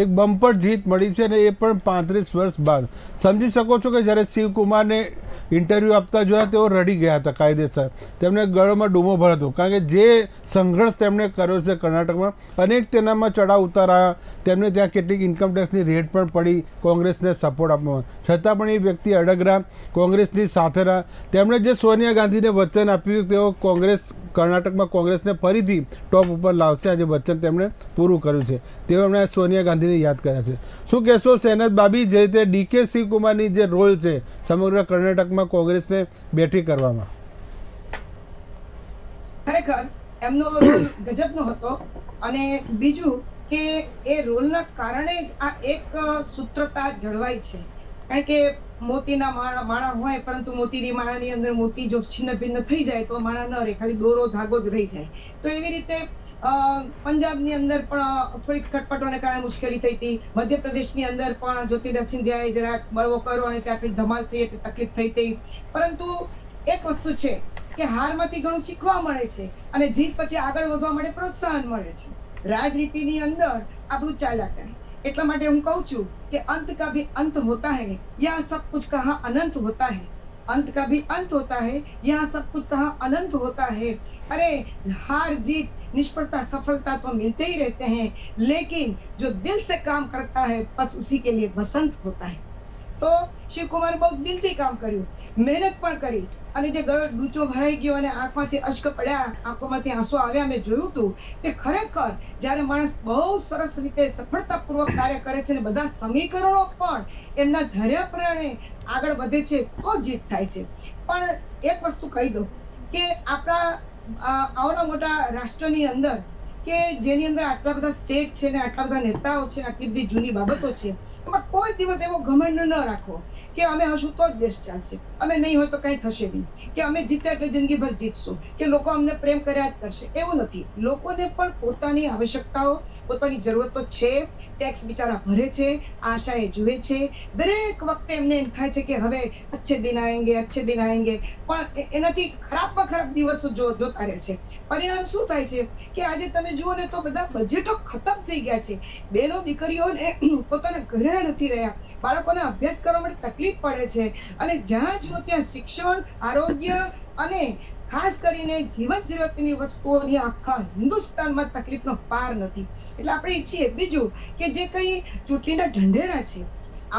એક બમ્પર જીત મળી છે અને એ પણ 35 વર્ષ બાદ। સમજી શકો છો કે જ્યારે શિવકુમારને ઇન્ટરવ્યૂ આપતા જોયા તેઓ રડી ગયા હતા કાયદેસર, તેમને ગળોમાં ડૂમો ભરાતો કારણ કે જે સંઘર્ષ તેમણે કર્યો છે કર્ણાટકમાં, અનેક તેનામાં ચડાવ ઉતાર આવ્યા, તેમને ત્યાં કેટલીક ઇન્કમ ટેક્સની રેડ પણ પડી કોંગ્રેસને સપોર્ટ આપવામાં, છતાં પણ એ વ્યક્તિ અડગ રહ્યા, કોંગ્રેસની સાથે રહ્યા। તેમણે જે સોનિયા ગાંધીને વચન આપ્યું તેઓ કોંગ્રેસ કર્ણાટકમાં કોંગ્રેસને ફરીથી ટોપ ઉપર લાવશે, આજે વચન તેમણે પૂરું કર્યું છે। તેઓ એમણે સોનિયા ગાંધીને યાદ કર્યા છે। શું કહેશો શહેનાઝ બાબી, જે રીતે ડીકે શિવકુમારની જે રોલ છે સમગ્ર કર્ણાટકમાં કોંગ્રેસને બેઠી કરવામાં? ખરેખર એમનો રોલ ગજબનો હતો અને બીજું કે એ રોલના કારણે જ આ એક સૂત્રતા જળવાઈ છે। કારણ કે મોતીના માળા હોય પરંતુ મોતીની માળાની અંદર મોતી જો છિન્ન ભિન્ન થઈ જાય તો માળા ન રહે, ખાલી દોરો ધાગો જ રહી જાય। તો એવી રીતે પંજાબની અંદર પણ થોડીક ખટપટોને કારણે મુશ્કેલી થઈ હતી, મધ્યપ્રદેશની અંદર પણ જ્યોતિર્દિત્ય સિંધિયાએ જરાક બળવો કર્યો અને ત્યાંથી ધમાલ થઈ એટલે તકલીફ થઈ હતી। પરંતુ એક વસ્તુ છે કે હારમાંથી ઘણું શીખવા મળે છે અને જીત પછી આગળ વધવા માટે પ્રોત્સાહન મળે છે। રાજનીતિની અંદર આ બધું ચાલ્યા કરે, એટલા માટે હું કહું છું कि अंत का भी अंत होता है, यहाँ सब कुछ कहाँ अनंत होता है। अंत का भी अंत होता है, यहाँ सब कुछ कहाँ अनंत होता है। अरे हार जीत निष्फलता सफलता तो मिलते ही रहते हैं, लेकिन जो दिल से काम करता है बस उसी के लिए बसंत होता है। તો શિવકુમારે બહુ દિલથી કામ કર્યું, મહેનત પણ કરી, અને જે ગળો ડૂચો ભરાઈ ગયો અને આંખમાંથી અશ્ક પડ્યા, આંખોમાંથી આંસુ આવ્યા, મેં જોયું હતું કે ખરેખર જ્યારે માણસ બહુ સરસ રીતે સફળતાપૂર્વક કાર્ય કરે છે ને બધા સમીકરણો પણ એમના ધાર્યા પ્રમાણે આગળ વધે છે તો જીત થાય છે. પણ એક વસ્તુ કહી દઉં કે આપણા આવડા મોટા રાષ્ટ્રની અંદર કે જેની અંદર આટલા બધા સ્ટેટ છે ને આટલા બધા નેતાઓ છે ને આટલી બધી જૂની બાબતો છે, એમાં કોઈ દિવસ એવો ઘમંડ ન રાખો કે અમે હશું તો જ દેશ ચાલશે, અમે નહીં હોય તો કંઈ થશે નહીં, કે અમે જીત્યા એટલે જિંદગીભર જીતશું, કે લોકો અમને પ્રેમ કર્યા જ કરશે, એવું નથી. લોકોને પણ પોતાની આવશ્યકતાઓ, પોતાની જરૂરતો છે, ટેક્સ બિચારા ભરે છે, આશા એ જુએ છે, દરેક વખતે એમને એમ થાય છે કે હવે અચ્છે દિન આએંગે, પણ એનાથી ખરાબમાં ખરાબ દિવસો જોતા રહે છે. પરિણામ શું થાય છે કે આજે તમે જુઓ ને તો બધા બજેટો ખતમ થઈ ગયા છે, બહેનો દીકરીઓને પોતાના ઘરે નથી રહ્યા, બાળકોને અભ્યાસ કરવા માટે તકલીફ પડે છે, અને જ્યાં જુઓ ત્યાં શિક્ષણ, આરોગ્ય અને ખાસ કરીને જીવન જરૂરિયાતની વસ્તુઓની આખા હિન્દુસ્તાનમાં તકલીફનો પાર નથી. એટલે આપણે ઈચ્છીએ બીજું કે જે કંઈ ચૂંટણીના ઢંઢેરા છે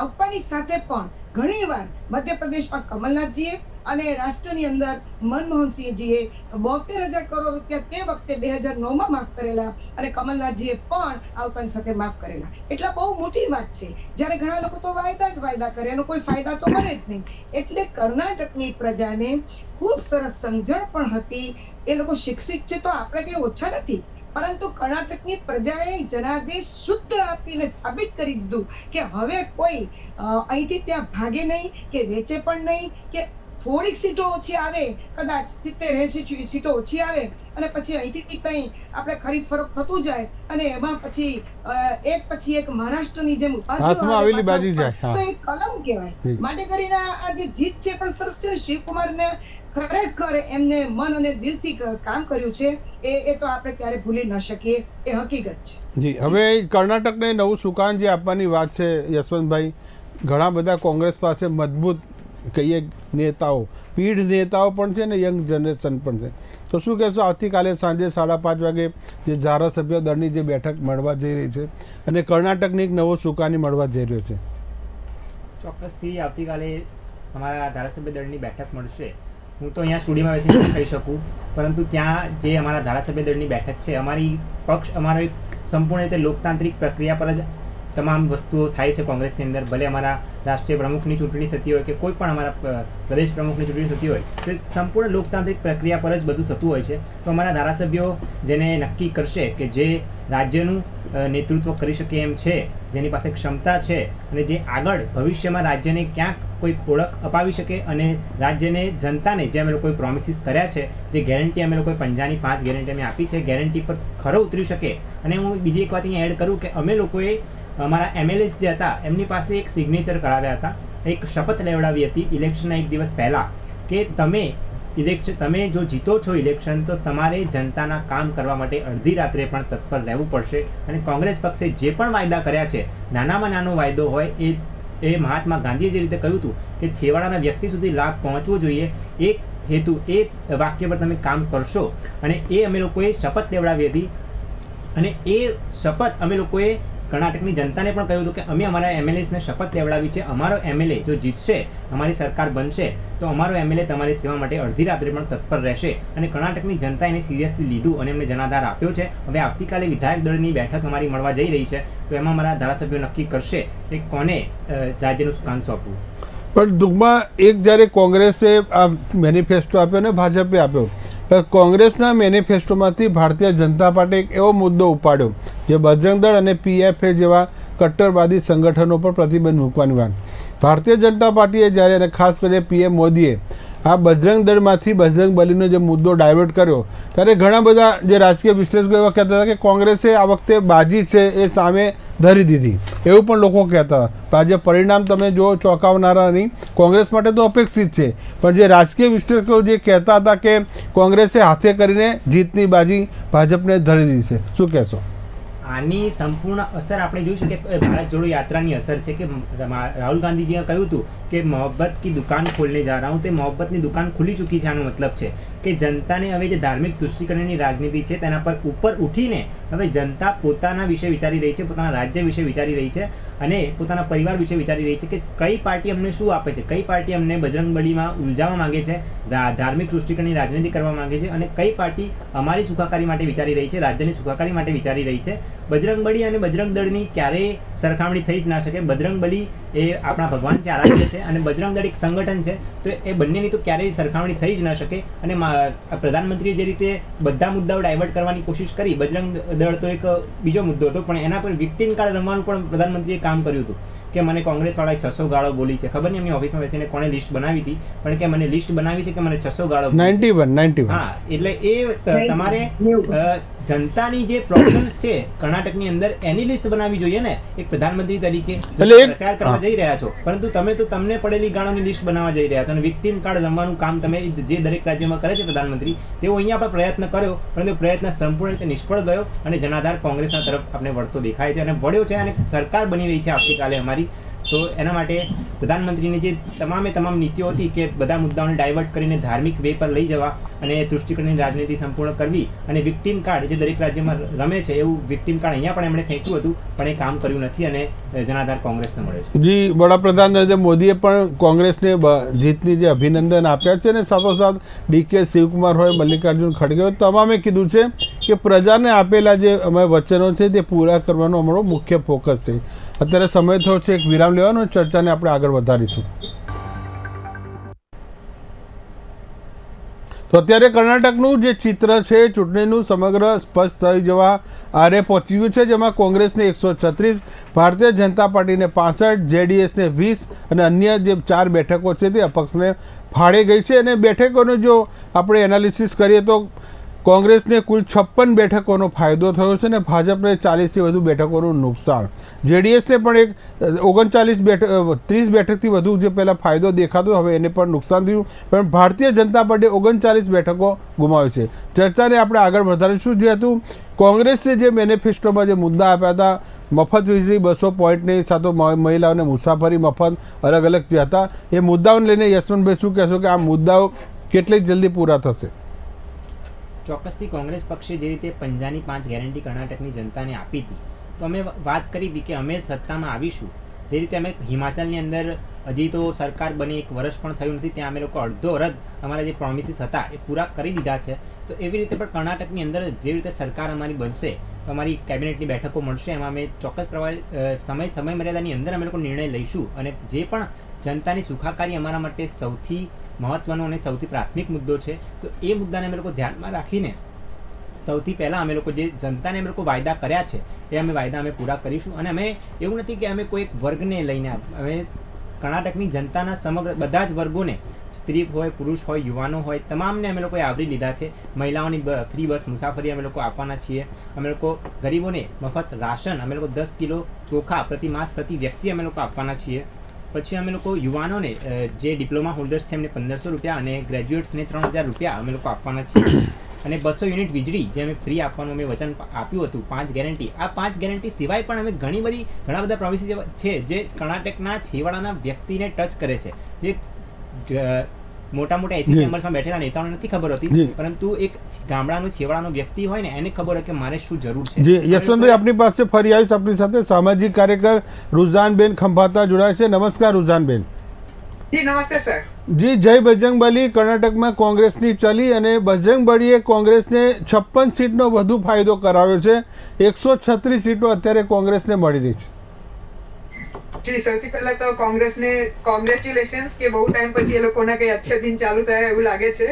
આવતાની સાથે પણ ઘણીવાર મધ્યપ્રદેશમાં કમલનાથજીએ અને રાષ્ટ્રની અંદર મનમોહનસિંહજીએ 72,000 કરોડ રૂપિયા તે વખતે 2009માં માફ કરેલા, અને કમલનાથજીએ પણ આવતાની સાથે માફ કરેલા. એટલે બહુ મોટી વાત છે. જ્યારે ઘણા લોકો તો વાયદા કરે, એનો કોઈ ફાયદા તો મળે જ નહીં. એટલે કર્ણાટકની પ્રજાને ખૂબ સરસ સમજણ પણ હતી. એ લોકો શિક્ષિત છે તો આપણે કંઈ ઓછા નથી, પરંતુ કર્ણાટકની પ્રજાએ જનાદેશ શુદ્ધ આપીને સાબિત કરી દીધું કે હવે કોઈ અહીંથી ત્યાં ભાગે નહીં, કે વેચે પણ નહીં, કે થોડીક સીટો ઓછી આવે, કદાચ 70-80 સીટો ઓછી આવે અને પછી અહીંથી કંઈ આપણે ખરીદ ફરોખ થતું જાય, અને એમાં પછી એક પછી એક મહારાષ્ટ્રની જેમ હાથમાં આવેલી બાજી જાય, તો એ કલમ કહેવાય. માટે કરીને આ જે જીત છે પણ સરસ છે. શિવકુમારને ખરેખર એમને મન અને દિલથી કામ કર્યું છે, એ તો આપણે ક્યારે ભૂલી ન શકીએ, એ હકીકત છે. જી, હવે કર્ણાટકને નવું સુકાન જે આપવાની વાત છે યશવંતભાઈ, ઘણા બધા કોંગ્રેસ પાસે મજબૂત કહીએ નેતાઓ, પીઢ નેતાઓ પણ છે ને યંગ જનરેશન પણ છે, તો શું કહેશો આવતીકાલે સાંજે 5:30 વાગે જે ધારાસભ્ય દળની જે બેઠક મળવા જઈ રહી છે અને કર્ણાટકની એક નવો સુકાની મળવા જઈ રહ્યો છે? ચોક્કસથી આવતીકાલે અમારા ધારાસભ્ય દળની બેઠક મળશે. હું તો અહીંયા સ્ટુડિયોમાં બેસીને કહી શકું, પરંતુ ત્યાં જે અમારા ધારાસભ્ય દળની બેઠક છે, અમારી પક્ષ અમારો એક સંપૂર્ણ રીતે લોકતાંત્રિક પ્રક્રિયા પર જ તમામ વસ્તુઓ થાય છે કોંગ્રેસની અંદર. ભલે અમારા રાષ્ટ્રીય પ્રમુખની ચૂંટણી થતી હોય કે કોઈ પણ અમારા પ્રદેશ પ્રમુખની ચૂંટણી થતી હોય, તો સંપૂર્ણ લોકતાંત્રિક પ્રક્રિયા પર જ બધું થતું હોય છે. તો અમારા ધારાસભ્યો જેને નક્કી કરશે કે જે રાજ્યનું નેતૃત્વ કરી શકે એમ છે, જેની પાસે ક્ષમતા છે, અને જે આગળ ભવિષ્યમાં રાજ્યને ક્યાંક કોઈ ઓળખ અપાવી શકે, અને રાજ્યને જનતાને જે અમે લોકોએ પ્રોમિસીસ કર્યા છે, જે ગેરંટી અમે લોકોએ 5 ગેરંટી અમે આપી છે, ગેરંટી પર ખરો ઉતરી શકે. અને હું બીજી એક વાત અહીંયા એડ કરું કે અમે લોકોએ અમારા MLAs જે હતા એમની પાસે એક સિગ્નેચર કરાવ્યા હતા, એક શપથ લેવડાવી હતી ઇલેક્શનના એક દિવસ પહેલાં કે તમે જો જીતો છો ઇલેક્શન તો તમારે જનતાના કામ કરવા માટે અડધી રાત્રે પણ તત્પર રહેવું પડશે. અને કોંગ્રેસ પક્ષે જે પણ વાયદા કર્યા છે, નાનામાં નાનો વાયદો હોય એ મહાત્મા ગાંધીએ જે રીતે કહ્યું હતું કે છેવાડાના વ્યક્તિ સુધી લાભ પહોંચવો જોઈએ, એ હેતુ એ વાક્ય પર તમે કામ કરશો. અને એ અમે લોકોએ શપથ લેવડાવી હતી, અને એ શપથ અમે લોકોએ કર્ણાટકની જનતાને પણ કહ્યું હતું કે અમે અમારા MLAsને શપથ લેવડાવી છે, અમારો MLA જો જીતશે, અમારી સરકાર બનશે, તો અમારો MLA તમારી સેવા માટે અડધી રાત્રે પણ તત્પર રહેશે. અને કર્ણાટકની જનતા એને સિરિયસલી લીધું અને એમને જનાધાર આપ્યો છે. હવે આવતીકાલે વિધાયક દળની બેઠક અમારી મળવા જઈ રહી છે, તો એમાં અમારા ધારાસભ્યો નક્કી કરશે કે કોને રાજ્યનું સુકાન સોંપવું. પણ ટૂંકમાં એક જ્યારે કોંગ્રેસે આ મેનિફેસ્ટો આપ્યો ને ભાજપે આપ્યો, કોંગ્રેસના મેનિફેસ્ટોમાંથી ભારતીય જનતા પાર્ટી એક એવો મુદ્દો ઉપાડ્યો જે બજરંગ દળ અને PFA જેવા કટ્ટરવાદી સંગઠનો પર પ્રતિબંધ મૂકવાની વાત. ભારતીય જનતા પાર્ટીએ જ્યારે, અને ખાસ કરીને PM મોદીએ આ બજરંગ દળમાંથી બજરંગ બલીનો જે મુદ્દો ડાયવર્ટ કર્યો, ત્યારે ઘણા બધા જે રાજકીય વિશ્લેષકો એવા કહેતા હતા કે કોંગ્રેસે આ વખતે બાજી છે એ સામે ધરી દીધી, એવું પણ લોકો કહેતા હતા. આજે પરિણામ તમે જો ચોંકાવનારા નહીં, કોંગ્રેસ માટે તો અપેક્ષિત છે, પણ જે રાજકીય વિશ્લેષકો જે કહેતા હતા કે કોંગ્રેસે હાથે કરીને જીતની બાજી ભાજપને ધરી દીધી છે, શું કહેશો? આની સંપૂર્ણ અસર આપણે જોઈ શકીએ ભારત જોડો યાત્રાની અસર છે કે રાહુલ ગાંધીજીએ કહ્યું હતું કે મોહબ્બત કી દુકાન ખોલને જા રહા હું, તે મોહબ્બતની દુકાન ખુલી ચૂકી છે. આનો મતલબ છે કે જનતાને હવે જે ધાર્મિક તુષ્ટિકરણની રાજનીતિ છે તેના પર ઉપર ઉઠીને હવે જનતા પોતાના વિશે વિચારી રહી છે, પોતાના રાજ્ય વિશે વિચારી રહી છે. અને પોતાના પરિવાર વિશે વિચારી રહી છે કે કઈ પાર્ટી અમને શું આપે છે, કઈ પાર્ટી અમને બજરંગબલીમાં ઉલઝાવવા માંગે છે, ધાર્મિક દૃષ્ટિકોણની રાજનીતિ કરવા માંગે છે, અને કઈ પાર્ટી અમારી સુખાકારી માટે વિચારી રહી છે, રાજ્યની સુખાકારી માટે વિચારી રહી છે. બજરંગબલી અને બજરંગ દળની ક્યારેય સરખામણી થઈ જ ના શકે. બજરંગબલી એ આપણા ભગવાન છે, આરાધ્ય છે, અને બજરંગ દળ એક સંગઠન છે. તો એ બંનેની તો ક્યારેય સરખામણી થઈ જ ના શકે. અને પ્રધાનમંત્રીએ જે રીતે બધા મુદ્દાઓ ડાયવર્ટ કરવાની કોશિશ કરી, બજરંગ દળ તો એક બીજો મુદ્દો હતો, પણ એના પર વિક્ટિમ કાર્ડ રમવાનું પણ પ્રધાનમંત્રીએ કામ કર્યું હતું કે મને કોંગ્રેસવાળાએ 600 ગાળો બોલી છે. ખબર નહીં એમની ઓફિસમાં બેસીને કોણે લિસ્ટ બનાવી હતી, પણ કે મને લિસ્ટ બનાવી છે કે મને 600 ગાળો 91. હા, એટલે એ તમારે જનતાની જે પ્રોબ્લેમ્સ છે કર્ણાટકની અંદર એની લિસ્ટ બનાવવી જોઈએ ને એક પ્રધાનમંત્રી તરીકે. પ્રચાર કરવા જઈ રહ્યા છો, પરંતુ તમે તો તમને પડેલી ગાળોની લિસ્ટ બનાવવા જઈ રહ્યા છો અને વિક્ટિમ કાર્ડ રમવાનું કામ તમે જે દરેક રાજ્યમાં કરે છે પ્રધાનમંત્રી, તેઓ અહીંયા પણ પ્રયત્ન કર્યો, પરંતુ પ્રયત્ન સંપૂર્ણ રીતે નિષ્ફળ ગયો અને જનાધાર કોંગ્રેસના તરફ આપણે વળતો દેખાય છે અને વળ્યો છે અને સરકાર બની રહી છે આવતીકાલે અમારી. તો એના માટે પ્રધાનમંત્રીની જે તમામ નીતિઓ હતી કે બધા મુદ્દાઓને ડાયવર્ટ કરીને ધાર્મિક વે પર લઈ જવા અને તૃષ્ટિકોણની રાજનીતિ સંપૂર્ણ કરવી અને વિક્ટિમ કાર્ડ જે દરેક રાજ્યમાં રમે છે એવું વિક્ટિમ કાર્ડ અહીંયા પણ એમણે ફેંક્યું હતું, પણ એ કામ કર્યું નથી અને જનાધાર કોંગ્રેસને મળે છે. જી, વડાપ્રધાન નરેન્દ્ર મોદીએ પણ કોંગ્રેસને જીતની જે અભિનંદન આપ્યા છે અને સાથોસાથ ડીકે શિવકુમાર હોય, મલ્લિકાર્જુન ખડગે હોય, તમામે કીધું છે કે પ્રજાને આપેલા જે અમે વચનો છે તે પૂરા કરવાનો અમારો મુખ્ય ફોકસ છે. અત્યારે સમય થયો છે એક વિરામ લેવાનો, ચર્ચાને આપણે આગળ વધારીશું. તો અત્યારે કર્ણાટકનું જે ચિત્ર છે ચૂંટણીનું સમગ્ર સ્પષ્ટ થઈ જવા આરે પહોંચી ગયું છે, જેમાં કોંગ્રેસને 136, ભારતીય જનતા પાર્ટીને 65, જેડીએસને 20 અને અન્ય જે 4 બેઠકો છે તે અપક્ષને ફાળે ગઈ છે. અને બેઠકોનું જો આપણે એનાલિસિસ કરીએ તો કોંગ્રેસને કુલ 56 બેઠકોનો ફાયદો થયો છે અને ભાજપને 40થી વધુ બેઠકોનું નુકસાન. જેડીએસને પણ એક 30 બેઠકથી વધુ જે પહેલાં ફાયદો દેખાતો હવે એને પણ નુકસાન થયું, પણ ભારતીય જનતા પાર્ટીએ 39 બેઠકો ગુમાવી છે. ચર્ચાને આપણે આગળ વધારીશું. જેহেતુ કોંગ્રેસે જે મેનિફેસ્ટોમાં જે મુદ્દા આપ્યા હતા, મફત વીજળી 200 પોઈન્ટની સાથે મહિલાઓને મુસાફરી મફત, અલગ અલગ જે હતા એ મુદ્દાઓને લઈને યશવંતભાઈ શું કહેશો કે આ મુદ્દાઓ કેટલી જલ્દી પૂરા થશે? ચોક્કસથી કોંગ્રેસ પક્ષે જે રીતે પંજાની 5 ગેરંટી કર્ણાટકની જનતાને આપી હતી, તો અમે વાત કરી હતી કે અમે સત્તામાં આવીશું. જે રીતે અમે હિમાચલની અંદર હજી તો સરકાર બની 1 વર્ષ પણ થયું નથી, ત્યાં અમે લોકો અડધો અડધ અમારા જે પ્રોમિસીસ હતા એ પૂરા કરી દીધા છે. તો એવી રીતે પણ કર્ણાટકની અંદર જે રીતે સરકાર અમારી બનશે તો અમારી કેબિનેટની બેઠકો મળશે, એમાં અમે ચોક્કસ પ્રમાણે સમય મર્યાદાની અંદર અમે લોકો નિર્ણય લઈશું અને જે પણ જનતાની સુખાકારી અમારા માટે સૌથી મહત્વનો અને સૌથી પ્રાથમિક મુદ્દો છે, તો એ મુદ્દાને અમે લોકો ધ્યાનમાં રાખીને સૌથી પહેલાં અમે લોકો જે જનતાને અમે લોકો વાયદા કર્યા છે એ વાયદા અમે પૂરા કરીશું. અને અમે એવું નથી કે અમે કોઈ એક વર્ગને લઈને, અમે કર્ણાટકની જનતાના સમગ્ર બધા જ વર્ગોને, સ્ત્રી હોય, પુરુષ હોય, યુવાનો હોય, તમામને અમે લોકોએ આવરી લીધા છે. મહિલાઓની ફ્રી બસ મુસાફરી અમે લોકો આપવાના છીએ. અમે લોકો ગરીબોને મફત રાશન, અમે લોકો 10 કિલો ચોખા પ્રતિ માસ પ્રતિ વ્યક્તિ અમે લોકો આપવાના છીએ. પછી અમે લોકો યુવાનોને જે ડિપ્લોમા હોલ્ડર્સ છે એમને 1500 રૂપિયા અને ગ્રેજ્યુએટ્સને 3000 રૂપિયા અમે લોકો આપવાના છીએ. અને 200 યુનિટ વીજળી જે અમે ફ્રી આપવાનું અમે વચન આપ્યું હતું. 5 ગેરંટી, આ 5 ગેરંટી સિવાય પણ અમે ઘણા બધા પ્રોમિસીસ છે જે કર્ણાટકના છેવાડાના વ્યક્તિને ટચ કરે છે. જે મોટા એસી ચેમ્બર્સમાં બેઠેલા નેતાઓને નથી ખબર હોતી, પરંતુ એક ગામડાનો છેવાડાનો વ્યક્તિ હોય ને એને ખબર હોય કે મારે શું જરૂર છે. જી યશવંતભાઈ, આપની પાસે ફરી આવીશ. આપણી સાથે સામાજિક કાર્યકર રુઝાનબેન ખંભાતા જોડાય છે. નમસ્કાર રુઝાનબેન. જી નમસ્તે સર. જી, જય બજરંગબલી. કર્ણાટકમાં કોંગ્રેસની ચલી અને બજરંગબલીએ કોંગ્રેસને 56 સીટનો વધુ ફાયદો કરાવ્યો છે. 136 સીટો અત્યારે કોંગ્રેસને મળી રહી છે. જી, સૌથી પહેલા તો કોંગ્રેસને કોંગ્રેચ્યુલેશન્સ કે બહુ ટાઈમ પછી એ લોકોના કઈ અચ્છા દિન ચાલુ થયા એવું લાગે છે.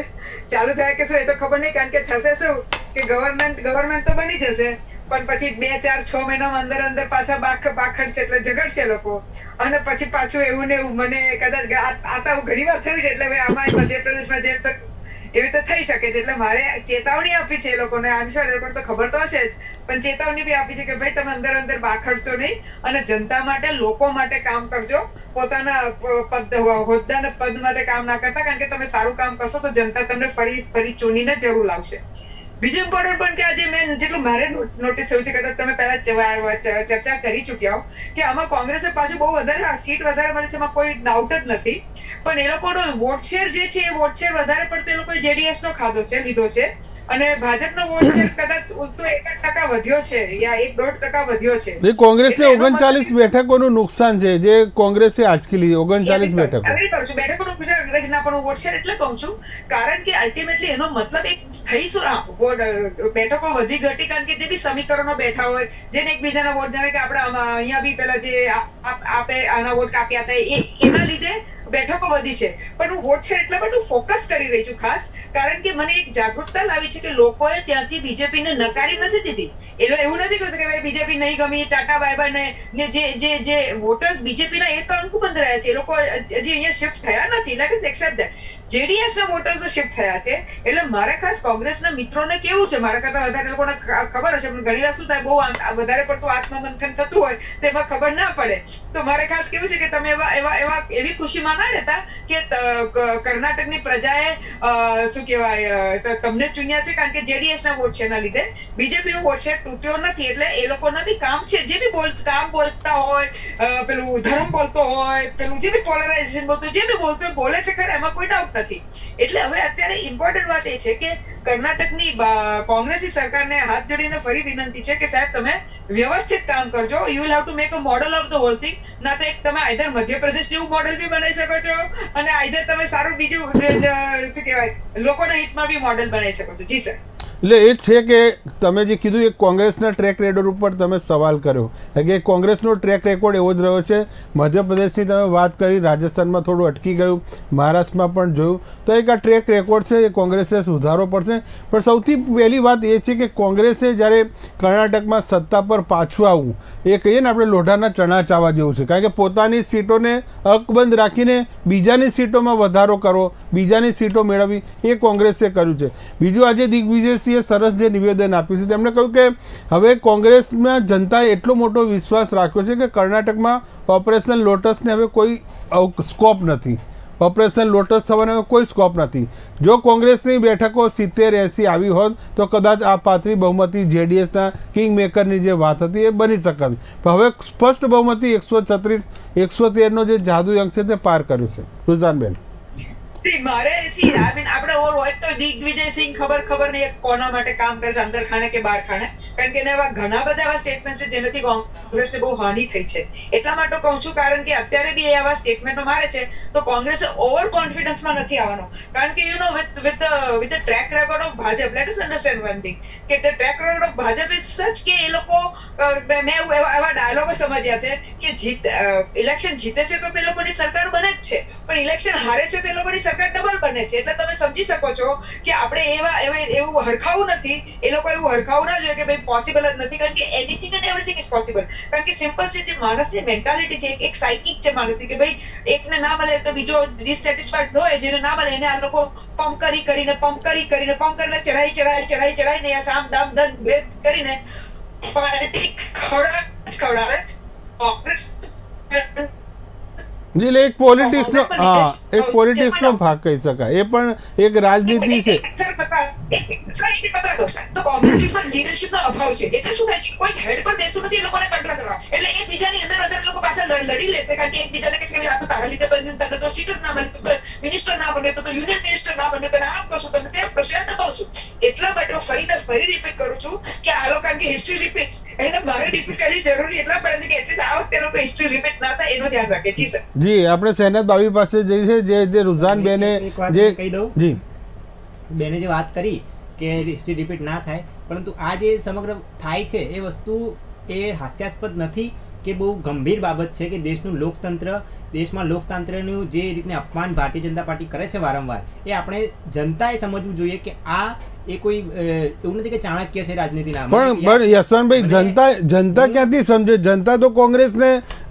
ચાલુ થયા કે શું એ તો ખબર નહીં, કારણ કે થશે શું કે ગવર્મેન્ટ તો બની જશે પણ પછી 2, 4, 6 મહિનામાં અંદર પાછા બાખડશે એટલે ઝઘડશે લોકો અને પછી પાછું એવું ને એવું. મને કદાચ આતા ઘણી વાર થયું છે, એટલે આમાં મધ્યપ્રદેશમાં જેમ તો એવી રીતે થઈ શકે છે. એટલે મારે ચેતવણી આપવી છે એ લોકોને. આઈ એમ શ્યોર એ લોકોને તો ખબર તો હશે જ, પણ ચેતવણી બી આપી છે કે ભાઈ તમે અંદર બાખડશો નહીં અને જનતા માટે, લોકો માટે કામ કરજો. પોતાના હોદ્દાના પદ માટે કામ ના કરતા, કારણ કે તમે સારું કામ કરશો તો જનતા તમને ફરી ચૂનીને જરૂર લાવશે. બીજું ઇમ્પોર્ટન્ટ પણ કે આજે મેં જેટલું મારે નોટિસ થયું છે, કદાચ તમે પહેલા ચર્ચા કરી ચૂક્યા હો કે આમાં કોંગ્રેસે પાછું બહુ વધારે સીટ વધારે મળી છે, એમાં કોઈ ડાઉટ જ નથી. પણ એ લોકોનો વોટ શેર જે છે એ વોટ શેર વધારે પડતો એ લોકોએ જેડીએસ નો લીધો છે. અને ભાજપનો વોટ શેર કદાચ ઉલટો 1% વધ્યો છે યા 1-1.5% વધ્યો છે. એ કોંગ્રેસને 39 બેઠકોનું નુકસાન છે જે કોંગ્રેસે આંચકી લીધી 39 બેઠકો. એગ્રી કરું છું, બેઠકોનું ના પણ વોટ શેર એટલે કહું છું કારણ કે અલ્ટિમેટલી એનો મતલબ એક થઈ શું બેઠકો વધી ઘટી કારણ કે જે બી સમીકરણો બેઠા હોય જેને એકબીજાના વોટ જાણે કે આપણે અહીંયા બી પેલા જે આપે આના વોટ કાપ્યા હતા એના લીધે બેઠકો વધી છે. પણ હું વોટ શેર એટલા માટે ફોકસ કરી રહી છું ખાસ કારણ કે મને એક જાગૃતતા લાવી છે કે લોકોએ ત્યાંથી બીજેપીને નકારી નથી દીધી. એવું નથી કહ્યું કે ભાઈ બીજેપી નહીં ગમી ટાટા બાય બાય ને જે વોટર્સ બીજેપીના એ તો અંકુબંધ રહ્યા છે. એ લોકો હજી અહીંયા શિફ્ટ થયા નથી. Let us accept that. જેડીએસના વોટર્સો શિફ્ટ થયા છે એટલે મારે ખાસ કોંગ્રેસના મિત્રોને કેવું છે મારા કરતા વધારે લોકોને ખબર હશે પણ ઘણી વાર શું થાય બહુ વધારે પડતું આત્મમંથન થતું હોય તેમાં ખબર ના પડે. તો મારે ખાસ કેવું છે કે તમે એવી ખુશીમાં ના રહેતા કે કર્ણાટકની પ્રજાએ શું કહેવાય તમને ચૂન્યા છે કારણ કે જેડીએસના વોટ છે એના લીધે બીજેપીનો વોટ શેર તૂટ્યો નથી. એટલે એ લોકોના બી કામ છે જે બી કામ બોલતા હોય પેલું ધર્મ બોલતો હોય પેલું જે બી પોલરાઇઝેશન બોલતો જે બી બોલતો બોલે છે ખરા એમાં કોઈ ડાઉટ નથી. એટલે હવે અત્યારે ઇમ્પોર્ટન્ટ વાત એ છે કે કર્ણાટકની કોંગ્રેસી સરકારને હાથ જોડીને ફરી વિનંતી છે કે સાહેબ તમે વ્યવસ્થિત કામ કરજો. You will have to make a model of the hall thing. ના તો એક તમે આઈધર મધ્યપ્રદેશ જેવું મોડલ બી બનાવી શકો છો અને આઈધર તમે સારું બીજું શું કહેવાય લોકોના હિતમાં બી મોડલ બનાવી શકો છો. જી સર. એટલે એ છે કે તમે જે કીધું એ કોંગ્રેસના ટ્રેક રેકોર્ડ ઉપર તમે સવાલ કર્યો કે કોંગ્રેસનો ટ્રેક રેકોર્ડ એવો જ રહ્યો છે. મધ્યપ્રદેશની તમે વાત કરી, રાજસ્થાનમાં થોડું અટકી ગયું, મહારાષ્ટ્રમાં પણ જોયું. તો એક આ ટ્રેક રેકોર્ડ છે એ કોંગ્રેસે સુધારવો પડશે. પણ સૌથી પહેલી વાત એ છે કે કોંગ્રેસે જ્યારે કર્ણાટકમાં સત્તા પર પાછું આવવું એ કહીએ ને આપણે લોઢાના ચણા ચાવા જેવું છે કારણ કે પોતાની સીટોને અકબંધ રાખીને બીજાની સીટોમાં વધારો કરવો, બીજાની સીટો મેળવવી એ કોંગ્રેસે કર્યું છે. બીજું આજે દિગ્વિજયસિંહે સરસ જે નિવેદન આપ્યું છે તેમણે કહ્યું કે હવે કોંગ્રેસમાં જનતાએ એટલો મોટો વિશ્વાસ રાખ્યો છે કે કર્ણાટકમાં ઓપરેશન લોટસને હવે કોઈ સ્કોપ નથી. ઓપરેશન લોટસ થવાનો કોઈ સ્કોપ નથી. જો કોંગ્રેસની બેઠકો 70-80 આવી હોત તો કદાચ આ પાતળી બહુમતી જેડીએસના કિંગ મેકરની જે વાત હતી એ બની શકત. પણ હવે સ્પષ્ટ બહુમતી 136-113નો જે જાદુ અંક છે તે પાર કર્યું છે. રુઝાનબેન મારે આપણે હોય તો દિગ્વિજયસિંહ ખબર નહીં કોના માટે કામ કરે છે અંદર ખાને કે બહાર ખાને કારણ કે એવા ઘણા બધા એવા સ્ટેટમેન્ટ છે જેનાથી કોંગ્રેસને બહુ હાનિ થઈ છે. એટલા માટે કહું છું કારણ કે અત્યારે બી આવા સ્ટેટમેન્ટો મારે છે તો કોંગ્રેસે ઓવર કોન્ફિડન્સમાં નથી આવવાનો કારણ કે you know with the track record of Bhajap let us understand one thing કે the track record of Bhajap is such કે એ લોકો મેં એવા ડાયલોગો સમજ્યા છે કે ઇલેક્શન જીતે છે તો તે લોકોની સરકાર બને જ છે પણ ઇલેક્શન હારે છે તો એ લોકોની સરકાર ડબલ બને છે. એટલે તમે સમજી શકો છો કે આપણે એવું હરખાવું નથી. એ લોકો એવું હરખાવું ના જોઈએ કે ભાઈ પોસિબલ જ નથી કારણ કે anything and everything is possible. કારણ કે સિમ્પલ છે જે માણસની મેન્ટાલિટી છે એક સાયકિક છે માણસની કે ભાઈ એકને ના મળે તો બીજો ડિસસેટિસ્ફાઈડ હોય જેને ના મળે એને આ લોકો પંપ કરીને ચડાઈને યા સામ દામ ધન ભેદ કરીને પાર્ટી ખવડાવે. કોંગ્રેસ એટલે એક પોલિટિક્સનો ભાગ કહી શકાય. એ પણ એક રાજનીતિ છે. લીડરશિપનો અભાવ છે એટલે શું થાય છે કોઈ હેડ પર બેસતું નથી એ લોકોને કંટ્રોલ કરવા એટલે એકબીજાની અંદર લોકો પાછા લડી લેશે કારણ કે એકબીજાને કહેશે કે આ તો તારા લીધે બન્યું તને તો સીટ જ ના મળે તો મિનિસ્ટર ના બને તો યુનિયન મિનિસ્ટર ના બને તને આમ કરશું તને તેમ કરશું દબાવશું. એટલા માટે હું ફરી રિપીટ કરું છું કે આ લોકો કારણ કે હિસ્ટ્રી રિપીટ્સ એટલે મારે રિપીટ કરવી જરૂરી એટલા પડે છે કે એટલીસ્ટ આ વખતે લોકો હિસ્ટ્રી રિપીટ ના થાય એનું ધ્યાન રાખે. જી સર. જી આપણે સહેનત બાવી પાસે જઈએ છે જે રુઝાન બેને જે કહી દઉં જી બેને જે વાત કરી કે હિસ્ટ્રી રિપીટ ના થાય પરંતુ આ જે સમગ્ર થાય છે એ વસ્તુ એ હાસ્યાસ્પદ નથી કે બહુ ગંભીર બાબત છે કે દેશમાં લોકતંત્રનું જે રીતને અપમાન ભારતીય જનતા પાર્ટી કરે છે વારંવાર એ આપણે જનતાએ સમજવું જોઈએ કે આ એ કોઈ એવું નથી કે ચાણક્ય છે રાજનીતિના. પણ યશવંતભાઈ જનતા ક્યાંથી સમજે? જનતા તો કોંગ્રેસને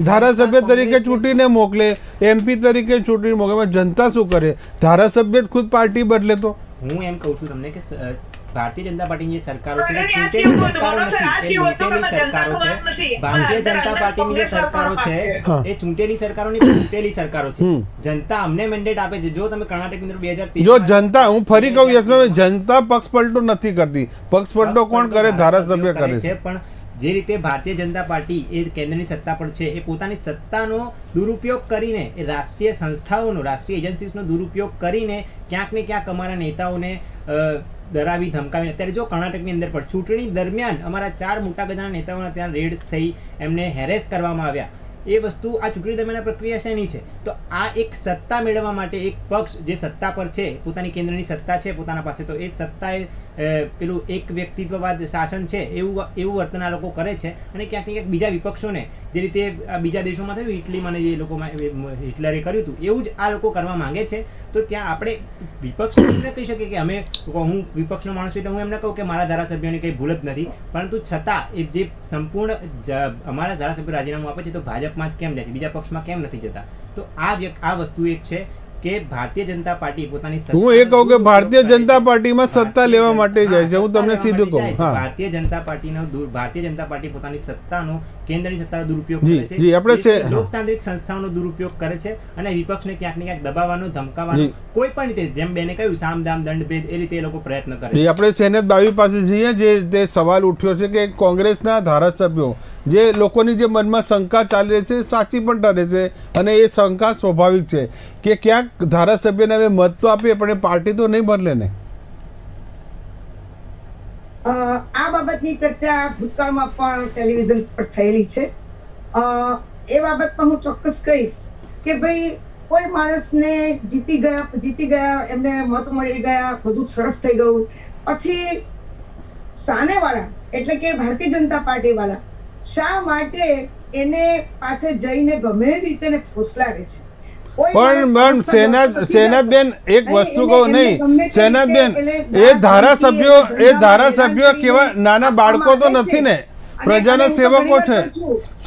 ધારાસભ્ય તરીકે ચૂંટીને મોકલે, MP તરીકે ચૂંટીને મોકલે. જનતા શું કરે? ધારાસભ્ય જ ખુદ પાર્ટી બદલે તો. હું એમ કહું છું તમને કે ભારતીય જનતા પાર્ટીની જે સરકારો છે ચૂંટેલી સરકારો નથી, એ ચૂંટેલી સરકારો છે. ભારતીય જનતા પાર્ટીની જે સરકારો છે એ ચૂંટેલી સરકારો ની ચૂંટેલી સરકારો છે. જનતા અમને મેન્ડેટ આપે છે. જો તમે કર્ણાટકની અંદર 2013 જો જનતા, હું ફરી કહું યશવંતભાઈ, જનતા પક્ષપલટો નથી કરતી. પક્ષપલટો કોણ કરે? ધારાસભ્ય કરે છે. પણ જે રીતે ભારતીય જનતા પાર્ટી એ કેન્દ્રની સત્તા પર છે એ પોતાની સત્તાનો દુરુપયોગ કરીને એ રાષ્ટ્રીય સંસ્થાઓનો રાષ્ટ્રીય એજન્સીસનો દુરુપયોગ કરીને ક્યાંક ને ક્યાંક અમારા નેતાઓને ડરાવી ધમકાવીને અત્યારે જો કર્ણાટકની અંદર પણ ચૂંટણી દરમિયાન અમારા 4 મોટા ગજાના નેતાઓના ત્યાં રેડ્સ થઈ, એમને હેરેસ કરવામાં આવ્યા. એ વસ્તુ આ ચૂંટણી દરમિયાન પ્રક્રિયા શેની છે? તો આ એક સત્તા મેળવવા માટે એક પક્ષ જે સત્તા પર છે, પોતાની કેન્દ્રની સત્તા છે પોતાના પાસે, તો એ સત્તાએ પેલું એક વ્યક્તિત્વવાદ શાસન છે એવું વર્તન આ લોકો કરે છે. અને ક્યાંક ને ક્યાંક બીજા વિપક્ષોને જે રીતે બીજા દેશોમાં થયું, ઇટલીમાં ને જે લોકોમાં હિટલરે કર્યું હતું, એવું જ આ લોકો કરવા માંગે છે. તો ત્યાં આપણે વિપક્ષને કહી શકીએ કે હું વિપક્ષનો માણસ છું એટલે હું એમને કહું કે મારા ધારાસભ્યોની કંઈ ભૂલ જ નથી, પરંતુ છતાં એ જે સંપૂર્ણ અમારા ધારાસભ્ય રાજીનામું આપે છે તો ભાજપમાં જ કેમ જાય છે, બીજા પક્ષમાં કેમ નથી જતા? તો આ વસ્તુ એક છે કે ભારતીય જનતા પાર્ટી પોતાની, હું એ કહું કે ભારતીય જનતા પાર્ટીમાં સત્તા લેવા માટે જાય છે. હું તમને સીધું કહું, ભારતીય જનતા પાર્ટી પોતાની સત્તાનો, કેન્દ્રની સત્તાનો દુરુપયોગ કરે છે, લોકતાંત્રિક સંસ્થાઓનો દુરુપયોગ કરે છે અને વિપક્ષને ક્યાંક ને ક્યાંક દબાવવાનો, ધમકાવવાનો, કોઈ પણ રીતે, જેમ બેને કહ્યું સામ દામ દંડ ભેદ, એ રીતે એ લોકો પ્રયત્ન કરે છે. આપણે સેનેત બાવી પાસે જઈએ, જે રીતે સવાલ ઉઠ્યો છે કે કોંગ્રેસના ધારાસભ્યો, જે લોકોની જે મનમાં શંકા ચાલી રહી છે સાચી પણ ઠરે છે, અને એ શંકા સ્વાભાવિક છે કે ક્યાંક ધારાસભ્યને હવે મત તો આપીએ પણ એ પાર્ટી તો નહીં બદલે ને. આ બાબતની ચર્ચા ભૂતકાળમાં પણ ટેલિવિઝન પર થયેલી છે. એ બાબતમાં હું ચોક્કસ કહીશ કે ભાઈ કોઈ માણસને જીતી ગયા, એમને મત મળી ગયા, બધું સરસ થઈ ગયું, પછી સામેવાળા એટલે કે ભારતીય જનતા પાર્ટી વાળા શા માટે એને પાસે જઈને ગમે રીતે ને ફોસલાવે છે? પણ સેનાબેન એક વસ્તુ કહું નહીં, સેનાબેન એ ધારાસભ્યો કેવા નાના બાળકો તો નથી ને, પ્રજાના સેવકો છે.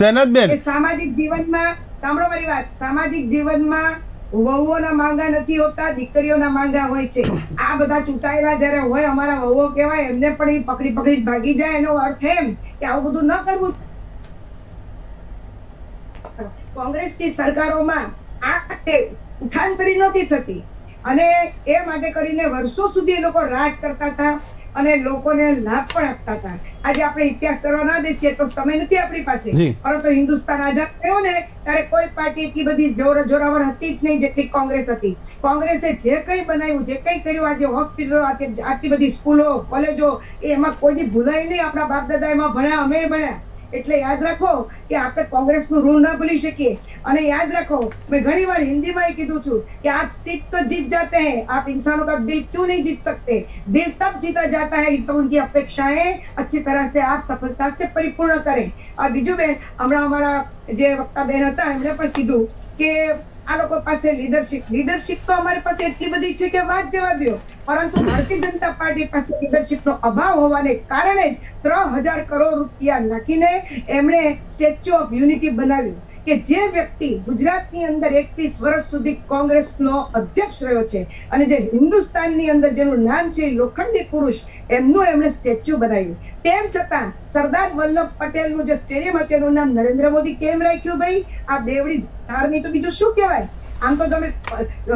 સેનાબેન, સામાજિક જીવનમાં, સાંભળો મારી વાત, સામાજિક જીવનમાં વહુઓના માંગા નથી હોતા, દીકરીઓના માંગા હોય છે. આ બધા ચૂંટાયેલા જયારે હોય, અમારા વહુઓ કહેવાય, એમને પણ એ પકડી ભાગી જાય. એનો અર્થ એમ કે આવું બધું ન કરવું. કોંગ્રેસની સરકારોમાં આ ઉઠાંતરી નહોતી થતી અને એ માટે કરીને વર્ષો સુધી એ લોકો રાજ કરતા હતા અને લોકોને લાભ પણ આપતા હતા. આજે આપણે ઇતિહાસ કરવા ના બેસીએ તો સમય નથી આપણી પાસે, પરંતુ હિન્દુસ્તાન આઝાદ થયો ને ત્યારે કોઈ પાર્ટી એટલી બધી જોરાવર હતી જ નહીં જેટલી કોંગ્રેસ હતી. કોંગ્રેસે જે કંઈ બનાવ્યું, જે કંઈ કર્યું, આજે હોસ્પિટલો, આટલી બધી સ્કૂલો, કોલેજો, એમાં કોઈની ભૂલાય નહીં. આપણા બાપ દાદા એમાં ભણ્યા, અમે ભણ્યા. એટલે યાદ રાખો કે આપણે કોંગ્રેસનું ઋણ ના ભૂલી શકીએ. અને યાદ રાખો, મેં ઘણી વાર હિન્દીમાં કીધું છું કે આપ सीट तो जीत जाते हैं, आप इंसानों का दिल क्यों नहीं जीत सकते? दिल तब जीता जाता है जब उनकी अपेक्षाएं अच्छी तरह से आप सफलता से परिपूर्ण करें. और બીજું બેન, હમણાં અમારા જે વક્તા બેન હતા એમણે પણ કીધું કે આ લોકો પાસે લીડરશિપ તો અમારી પાસે એટલી બધી છે કે વાત જવા દો, પરંતુ ભારતીય જનતા પાર્ટી પાસે લીડરશિપનો અભાવ હોવાને કારણે જ 3000 કરોડ રૂપિયા નાખીને એમણે સ્ટેચ્યુ ઓફ યુનિટી બનાવ્યું કે જે વ્યક્તિ ગુજરાતની અંદર 31 વર્ષ સુધી કોંગ્રેસનો અધ્યક્ષ રહ્યો છે અને જે હિન્દુસ્તાનની અંદર જેનું નામ છે લોખંડી પુરુષ, એમનું એમણે સ્ટેચ્યુ બનાવ્યું. તેમ છતાં સરદાર વલ્લભ પટેલનું જે સ્ટેડિયમ હતું એનું નામ નરેન્દ્ર મોદી કેમ રાખ્યું? ભાઈ, આ બેવડી ધારની તો બીજું શું કહેવાય? આમ તો તમે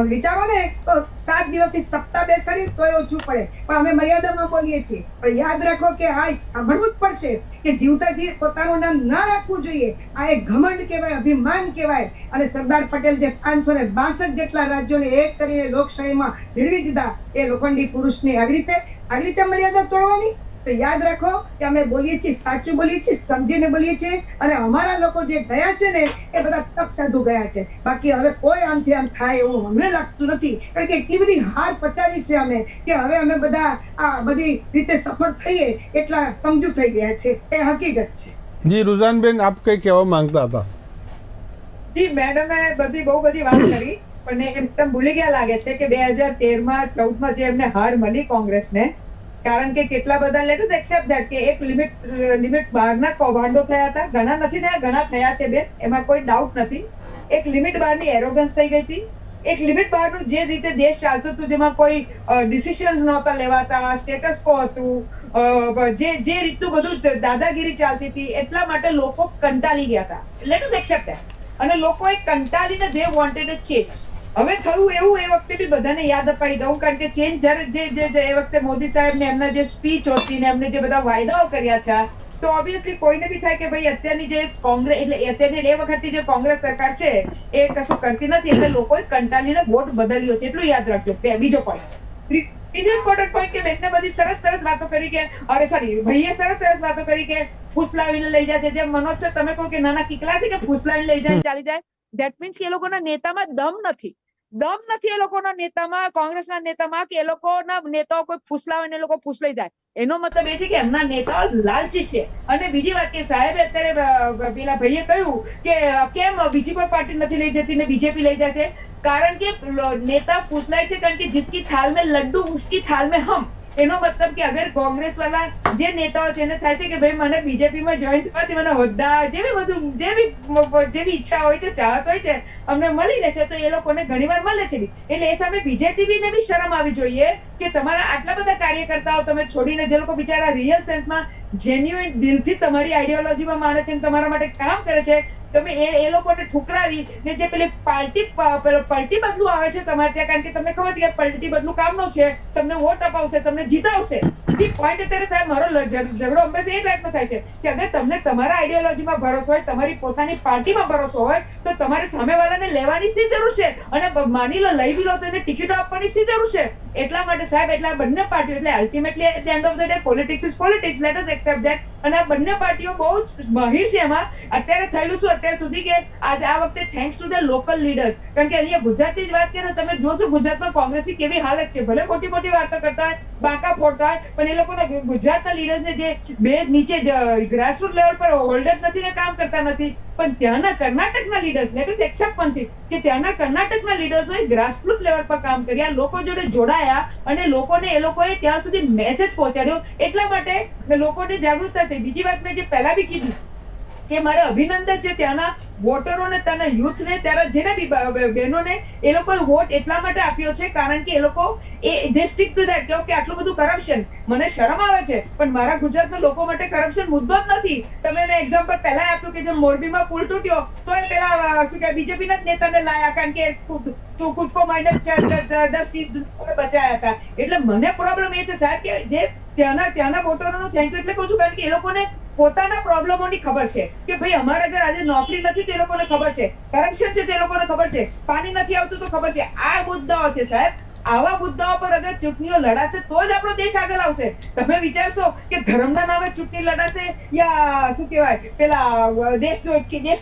વિચારો ને તો 7 દિવસની સપ્તાહ બેસાડી તોય ઓછું પડે, પણ અમે મર્યાદામાં બોલીએ છીએ. પણ યાદ રાખો કે આ સાંભળવું જ પડશે કે જીવતાજી પોતાનું નામ ના રાખવું જોઈએ. આ એક ઘમંડ કહેવાય, અભિમાન કહેવાય. અને સરદાર પટેલ જે 562 જેટલા રાજ્યોને એક કરીને લોકશાહીમાં ભેળવી દીધા, એ લોખંડી પુરુષની આવી રીતે મર્યાદા તોડવાની? તો યાદ રાખો કે અમે બોલીએ છીએ, સાચું બોલીએ છીએ, સમજીને બોલીએ છીએ. અને અમારા લોકો જે ગયા છે ને એ બધા તક સાધુ ગયા છે. બાકી હવે કોઈ આમથી આમ થાય એવું અમને લાગતું નથી, કારણ કે એટલી બધી હાર પચાવી છે અમે કે હવે અમે બધા આ બધી રીતે સફળ થઈએ એટલા સમજુ થઈ ગયા છે. એ હકીકત છે. જી રુઝાનબેન, આપ કઈ કહેવા માંગતા હતા? જી, મેડમે બહુ બધી વાત કરી, પણ એકદમ ભૂલી ગયા લાગે છે કે 2013માં 14માં જે એમને હાર મળી કોંગ્રેસને, કારણ કે કેટલા બધા, લેટ અસ એક્સેપ્ટ ધેટ કે એક લિમિટ બહારના કૌભાંડો થયા હતા, ઘણા નથી થયા, ઘણા થયા છે બેન, એમાં કોઈ ડાઉટ નથી. એક લિમિટ બહારની એરોગન્સ થઈ ગઈ હતી, એક લિમિટ બહારનું જે રીતે દેશ ચાલતું હતું, જેમાં કોઈ ડિસિઝન્સ નહોતા લેવાતા, સ્ટેટસ કો હતું, જે રીતનું બધું દાદાગીરી ચાલતી હતી, એટલા માટે લોકો કંટાળી ગયા હતા. Late us accept that. અને લોકોએ કંટાળીને દે વોન્ટેડ અ ચેન્જ. હવે થયું એવું, એ વખતે બી બધાને યાદ અપાઈ દઉં, કારણ કે ચેન્જ જે એ વખતે મોદી સાહેબ ને એમના જે સ્પીચ હતી ને એમને જે બધા વાયદાઓ કર્યા છે, તો ઓબ્વિયસલી કોઈને બી થાય કે ભાઈ અત્યારની જે કોંગ્રેસ, એટલે અત્યારની એ વખતની જે કોંગ્રેસ સરકાર છે એ કશું કરતી નથી, એટલે લોકોએ કંટાળીને વોટ બદલ્યો છે, એટલું યાદ રાખજો. બીજો પોઈન્ટ, બીજો ઇમ્પોર્ટન્ટ પોઈન્ટ કે બેનને બધી સરસ સરસ વાતો કરી કે અરે સોરી ભાઈએ સરસ સરસ વાતો કરી કે ફૂસલાવીને લઈ જાય છે. જેમ મનોજ સર તમે કહો કે નાના કિકલા છે કે ફૂસલાવીને લઈ જાય ચાલી જાય, ધેટ મીન્સ કે એ લોકોના નેતામાં દમ નથી એ લોકોના નેતામાં, કોંગ્રેસના નેતામાં, કે એ લોકોના નેતાઓ કોઈ ફૂસલાવીને એ લોકો ફૂસલાઈ જાય. એનો મતલબ એ છે કે એમના નેતાઓ લાલચી છે. અને બીજી વાત કે સાહેબ અત્યારે પેલા ભાઈએ કહ્યું કે કેમ બીજી કોઈ પાર્ટી નથી લઈ જતી ને બીજેપી લઈ જાય છે, કારણ કે નેતા ફૂસલાય છે કારણ કે જિસકી થાલ में लड्डू उसकी थाल में हम. એનો મતલબ કે અગર કોંગ્રેસ વાળા જે નેતાઓ છે એને થાય છે કે ભાઈ મને બીજેપી માં જોઈન થવાથી મને હોદ્દા જેવી ઈચ્છા હોય છે, ચાહત હોય છે, અમને મળી રહેશે, તો એ લોકોને ઘણીવાર મળે છે. એટલે એ સામે બીજેપી ને બી શરમ આવી જોઈએ કે તમારા આટલા બધા કાર્યકર્તાઓ તમે છોડીને, જે લોકો બિચારા રિયલ સેન્સમાં જેન્યુઇન દિલથી તમારી આઈડિયોલોજીમાં માને છે, તમારા માટે કામ કરે છે, તમે એ લોકોને ઠુકરાવી ને જે પેલી પલટી બદલું આવે છે તમારે ત્યાં, કારણ કે તમને ખબર છે કે પલટી બદલું કામનું છે, તમને વોટ અપાવશે, તમને જીતાવશે. પોઈન્ટ અત્યારે સાહેબ મારો ઝઘડો હંમેશા એ ટાઈપનો થાય છે કે અગર તમને તમારા આઈડિયોલોજીમાં ભરોસો હોય, તમારી પોતાની પાર્ટીમાં ભરોસો હોય, તો તમારે સામેવાળાને લેવાની શી જરૂર છે? અને માની લો લઈ બી લો તો એને ટિકિટો આપવાની શી જરૂર છે? એટલા માટે સાહેબ એટલા બંને પાર્ટીઓ, એટલે ultimately at the end of the day politics is politics, let us accept that. અને આ બંને પાર્ટીઓ બહુ જ માહિર છે એમાં. અત્યારે થયેલું શું અત્યાર સુધી કે આ વખતે thanks to the local leaders, કારણ કે અહીંયા ગુજરાતની જ વાત કરીએ તો તમે જોશો ગુજરાતમાં કોંગ્રેસની કેવી હાલત છે. ભલે મોટી મોટી વાતો કરતા હોય, બાંકા ફોડતા હોય, પણ એ લોકોના ગુજરાતના લીડર્સને જે બે નીચે ગ્રાસરૂટ લેવલ પર હોલ્ડ જ નથી ને કામ કરતા નથી, પણ ત્યાંના કર્ણાટકના લીડર્સ, લેટ અસ એક્સેપ્ટ પણ થી કે ત્યાંના કર્ણાટકના લીડર્સોએ ગ્રાસરૂટ લેવલ પર કામ કર્યા, લોકો જોડે જોડાયા અને લોકોને એ લોકોએ ત્યાં સુધી મેસેજ પહોંચાડ્યો. એટલા માટે લોકોને જાગૃતતા થઈ. બીજી વાત મેં જે પહેલા બી કીધી કે મારે અભિનંદન છે ત્યાંના વોટરોને, ત્યાંના યુથને, ત્યારે જેને બી બહેનોને એ લોકોએ વોટ એટલા માટે આપ્યો છે કારણ કે એ લોકો દે સ્ટીક ટુ ધેટ કે આટલું બધું કરપ્શન, મને શરમ આવે છે પણ મારા ગુજરાતના લોકો માટે કરપ્શન મુદ્દો જ નથી. તમે મેં એક્ઝામ્પલ પહેલા આપ્યું કે જેમ મોરબીમાં પુલ તૂટ્યો તો એ પેલા શું કે બીજેપીના જ નેતાને લાયા કારણ કે તું ખુદકો માઇનસ 10-20 બચાયા હતા. એટલે મને પ્રોબ્લેમ એ છે સાહેબ કે જે ત્યાંના વોટરોનું થેન્ક યુ એટલે કહું છું કારણ કે એ લોકોને પોતાના પ્રોબ્લેમોની ખબર છે કે ભાઈ અમારા ઘર આજે નોકરી નથી તે લોકોને ખબર છે, કરપ્શન છે તે લોકોને ખબર છે, પાણી નથી આવતું તો ખબર છે. આ મુદ્દાઓ છે સાહેબ. આવા મુદ્દાઓ પર અગર ચૂંટણીઓ લડાશે તો જ આપણો દેશ આગળ આવશે. તમે વિચારશો કે ધર્મના નામે ચૂંટણી લડાશે યા શું કહેવાય પેલા દેશ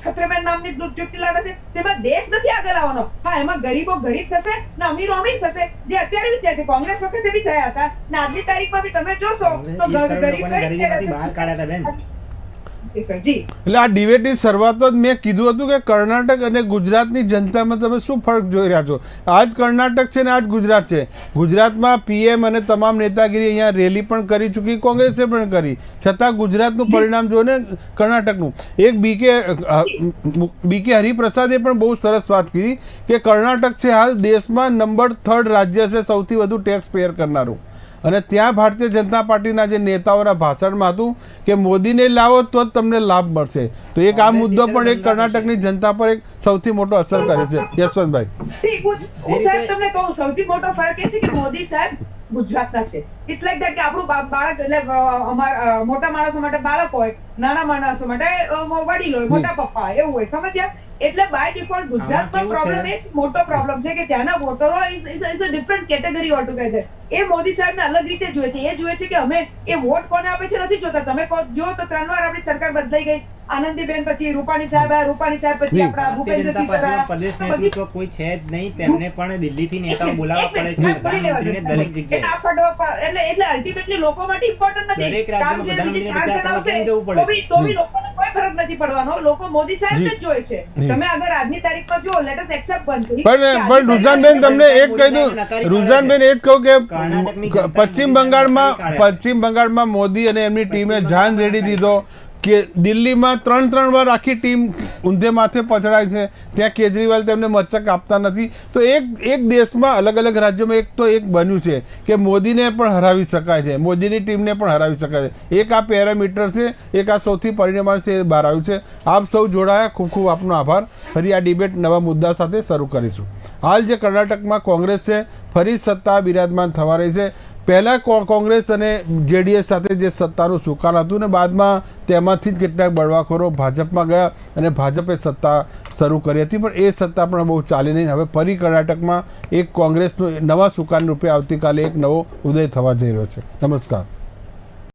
ખતરે મેં નામની ચૂંટણી લડાશે, તેમાં દેશ નથી આગળ આવવાનો. હા, એમાં ગરીબો ગરીબ થશે ને અમીરો અમીર થશે, જે અત્યારે વિચાર છે. કોંગ્રેસ વખતે બી થયા હતા ને આજની તારીખમાં બી તમે જોશો તો ગરીબ બહાર કાઢ્યા હતા બેન. એટલે આ ડિબેટની શરૂઆત જ મેં કીધું હતું કે કર્ણાટક અને ગુજરાતની જનતામાં તમે શું ફરક જોઈ રહ્યા છો. આજ કર્ણાટક છે ને આજ ગુજરાત છે. ગુજરાતમાં પીએમ અને તમામ નેતાગીરી અહીંયા રેલી પણ કરી ચૂકી, કોંગ્રેસે પણ કરી, છતાં ગુજરાતનું પરિણામ જો ને કર્ણાટકનું. એક બીકે હરિપ્રસાદે પણ બહુ સરસ વાત કીધી કે કર્ણાટક છે હાલ દેશમાં નંબર 3rd રાજ્ય છે સૌથી વધુ ટેક્સ પેયર કરનારું. અને ત્યાં ભારતીય જનતા પાર્ટીના જે નેતાઓના ભાષણમાં હતું કે મોદીને લાવો તો જ તમને લાભ મળશે. તો એક આ મુદ્દો પણ એક કર્ણાટકની જનતા પર એક સૌથી મોટો અસર કર્યો છે. યશવંતભાઈ, હું સાહેબ તમને કહું સૌથી મોટો ફરક એ છે કે મોદી સાહેબ ગુજરાતના છે. ઇટ્સ લાઈક ધેટ કે આપણું બાળક એટલે અમારા મોટા માણસો માટે બાળક હોય, નાના માણસો માટે વડીલ હોય, મોટા પપ્પા એવું હોય, સમજ્યા? એટલે બાય ડિફોલ્ટ ગુજરાતમાં પ્રોબ્લેમ એ જ મોટો પ્રોબ્લેમ છે કે ત્યાંના વોટરો is a different category altogether. એ મોદી સાહેબને અલગ રીતે જોઈએ છે. એ જોઈએ છે કે અમે એ વોટ કોને આપે છે નથી જોતા. તમે જો તો 3 વાર આપણી સરકાર બદલાઈ ગઈ. આનંદીબેન પછી રૂપાણી સાહેબ આવ્યા, રૂપાણી સાહેબ પછી આપણા ભૂપેન્દ્રસિંહ પાર્ટીનો પ્રદેશ નેતૃત્વ કોઈ છે જ નહીં, તેમને પણ દિલ્હીથી નેતાઓ બોલાવવા પડે છે પ્રધાનમંત્રીને દરેક જગ્યાએ. એટલે અલ્ટિમેટલી લોકો માટે ઇમ્પોર્ટન્ટ નથી. દરેક રાજ્યમાં પ્રધાનમંત્રીને બચાવ કરવા કેમ જવું પડે છે? તો બી લોકોને કોઈ ફરક નથી પડવાનો. લોકો મોદી સાહેબને જ જોઈએ છે. તમે અગર આજની તારીખમાં જો લેટ અસ એક્સેપ્ટ બંધ પણ રુઝાનબેન તમને એક કહી દઉં, રુઝાનબેન એ જ કહું કે પશ્ચિમ બંગાળમાં મોદી અને એમની ટીમે જાન રેડી દીધો કે દિલ્હીમાં 3 વાર આખી ટીમ ઊંધે માથે પછડાય છે, ત્યાં કેજરીવાલ તેમને મચક આપતા નથી. તો એક દેશમાં અલગ અલગ રાજ્યોમાં એક બન્યું છે કે મોદીને પણ હરાવી શકાય છે, મોદીની ટીમને પણ હરાવી શકાય છે. એક આ પેરામીટર છે, એક આ સૌથી પરિણામ છે, એ બહાર આવ્યું છે. આપ સૌ જોડાયા, ખૂબ ખૂબ આપનો આભાર. ફરી આ ડિબેટ નવા મુદ્દા સાથે શરૂ કરીશું. હાલ જે કર્ણાટકમાં કોંગ્રેસ છે ફરી સત્તા બિરાજમાન થવા રહી છે. પહેલાં કોંગ્રેસ અને જેડીએસ સાથે જે સત્તાનું સુકાન હતું ને બાદમાં તેમાંથી જ કેટલાક બળવાખોરો ભાજપમાં ગયા અને ભાજપે સત્તા શરૂ કરી હતી, પણ એ સત્તા પણ બહુ ચાલી નહીં. હવે ફરી કર્ણાટકમાં એક કોંગ્રેસનું નવા સુકાન રૂપે આવતીકાલે એક નવો ઉદય થવા જઈ રહ્યો છે. નમસ્કાર.